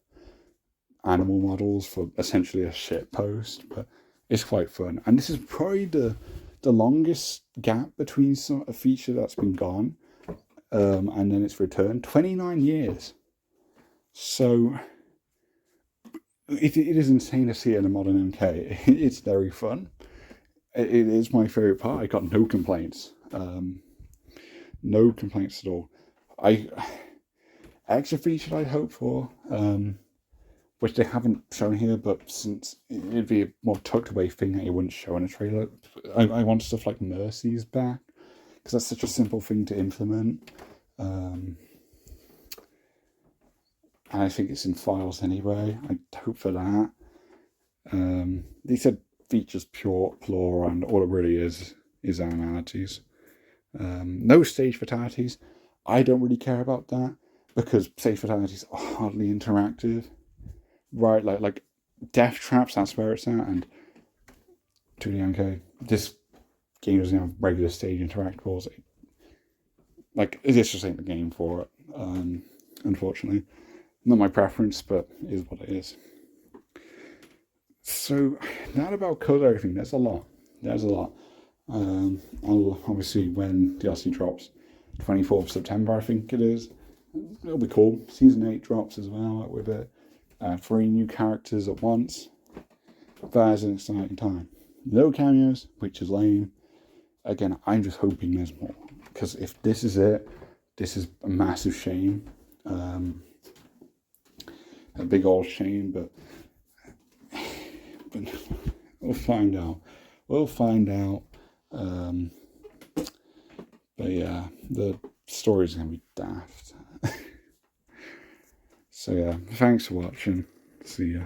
animal models for essentially a shit post, but it's quite fun. And this is probably the longest gap between a feature that's been gone and then it's returned. 29 years. So it is insane to see it in a modern MK. It's very fun. It is my favourite part. I got no complaints. No complaints at all. Extra feature I'd hope for, which they haven't shown here, but since it'd be a more tucked away thing that you wouldn't show in a trailer. I want stuff like Mercy's back, because that's such a simple thing to implement. And I think it's in files anyway. I hope for that. They said features pure, and all it really is animalities. No stage fatalities. I don't really care about that, because stage fatalities are hardly interactive. Right, like death traps, that's where it's at, and to the MK, this game doesn't have regular stage interactables. This just ain't the game for it, unfortunately. Not my preference, but it is what it is. So, that about covers everything. There's a lot. I'll obviously, when DLC drops, 24th of September, I think it is. It'll be cool. Season 8 drops as well with it. 3 new characters at once. That is an exciting time. No cameos, which is lame. Again, I'm just hoping there's more. Because if this is it, this is a massive shame. A big old shame, but we'll find out. But yeah, the story's going to be daft. So yeah, thanks for watching. See ya.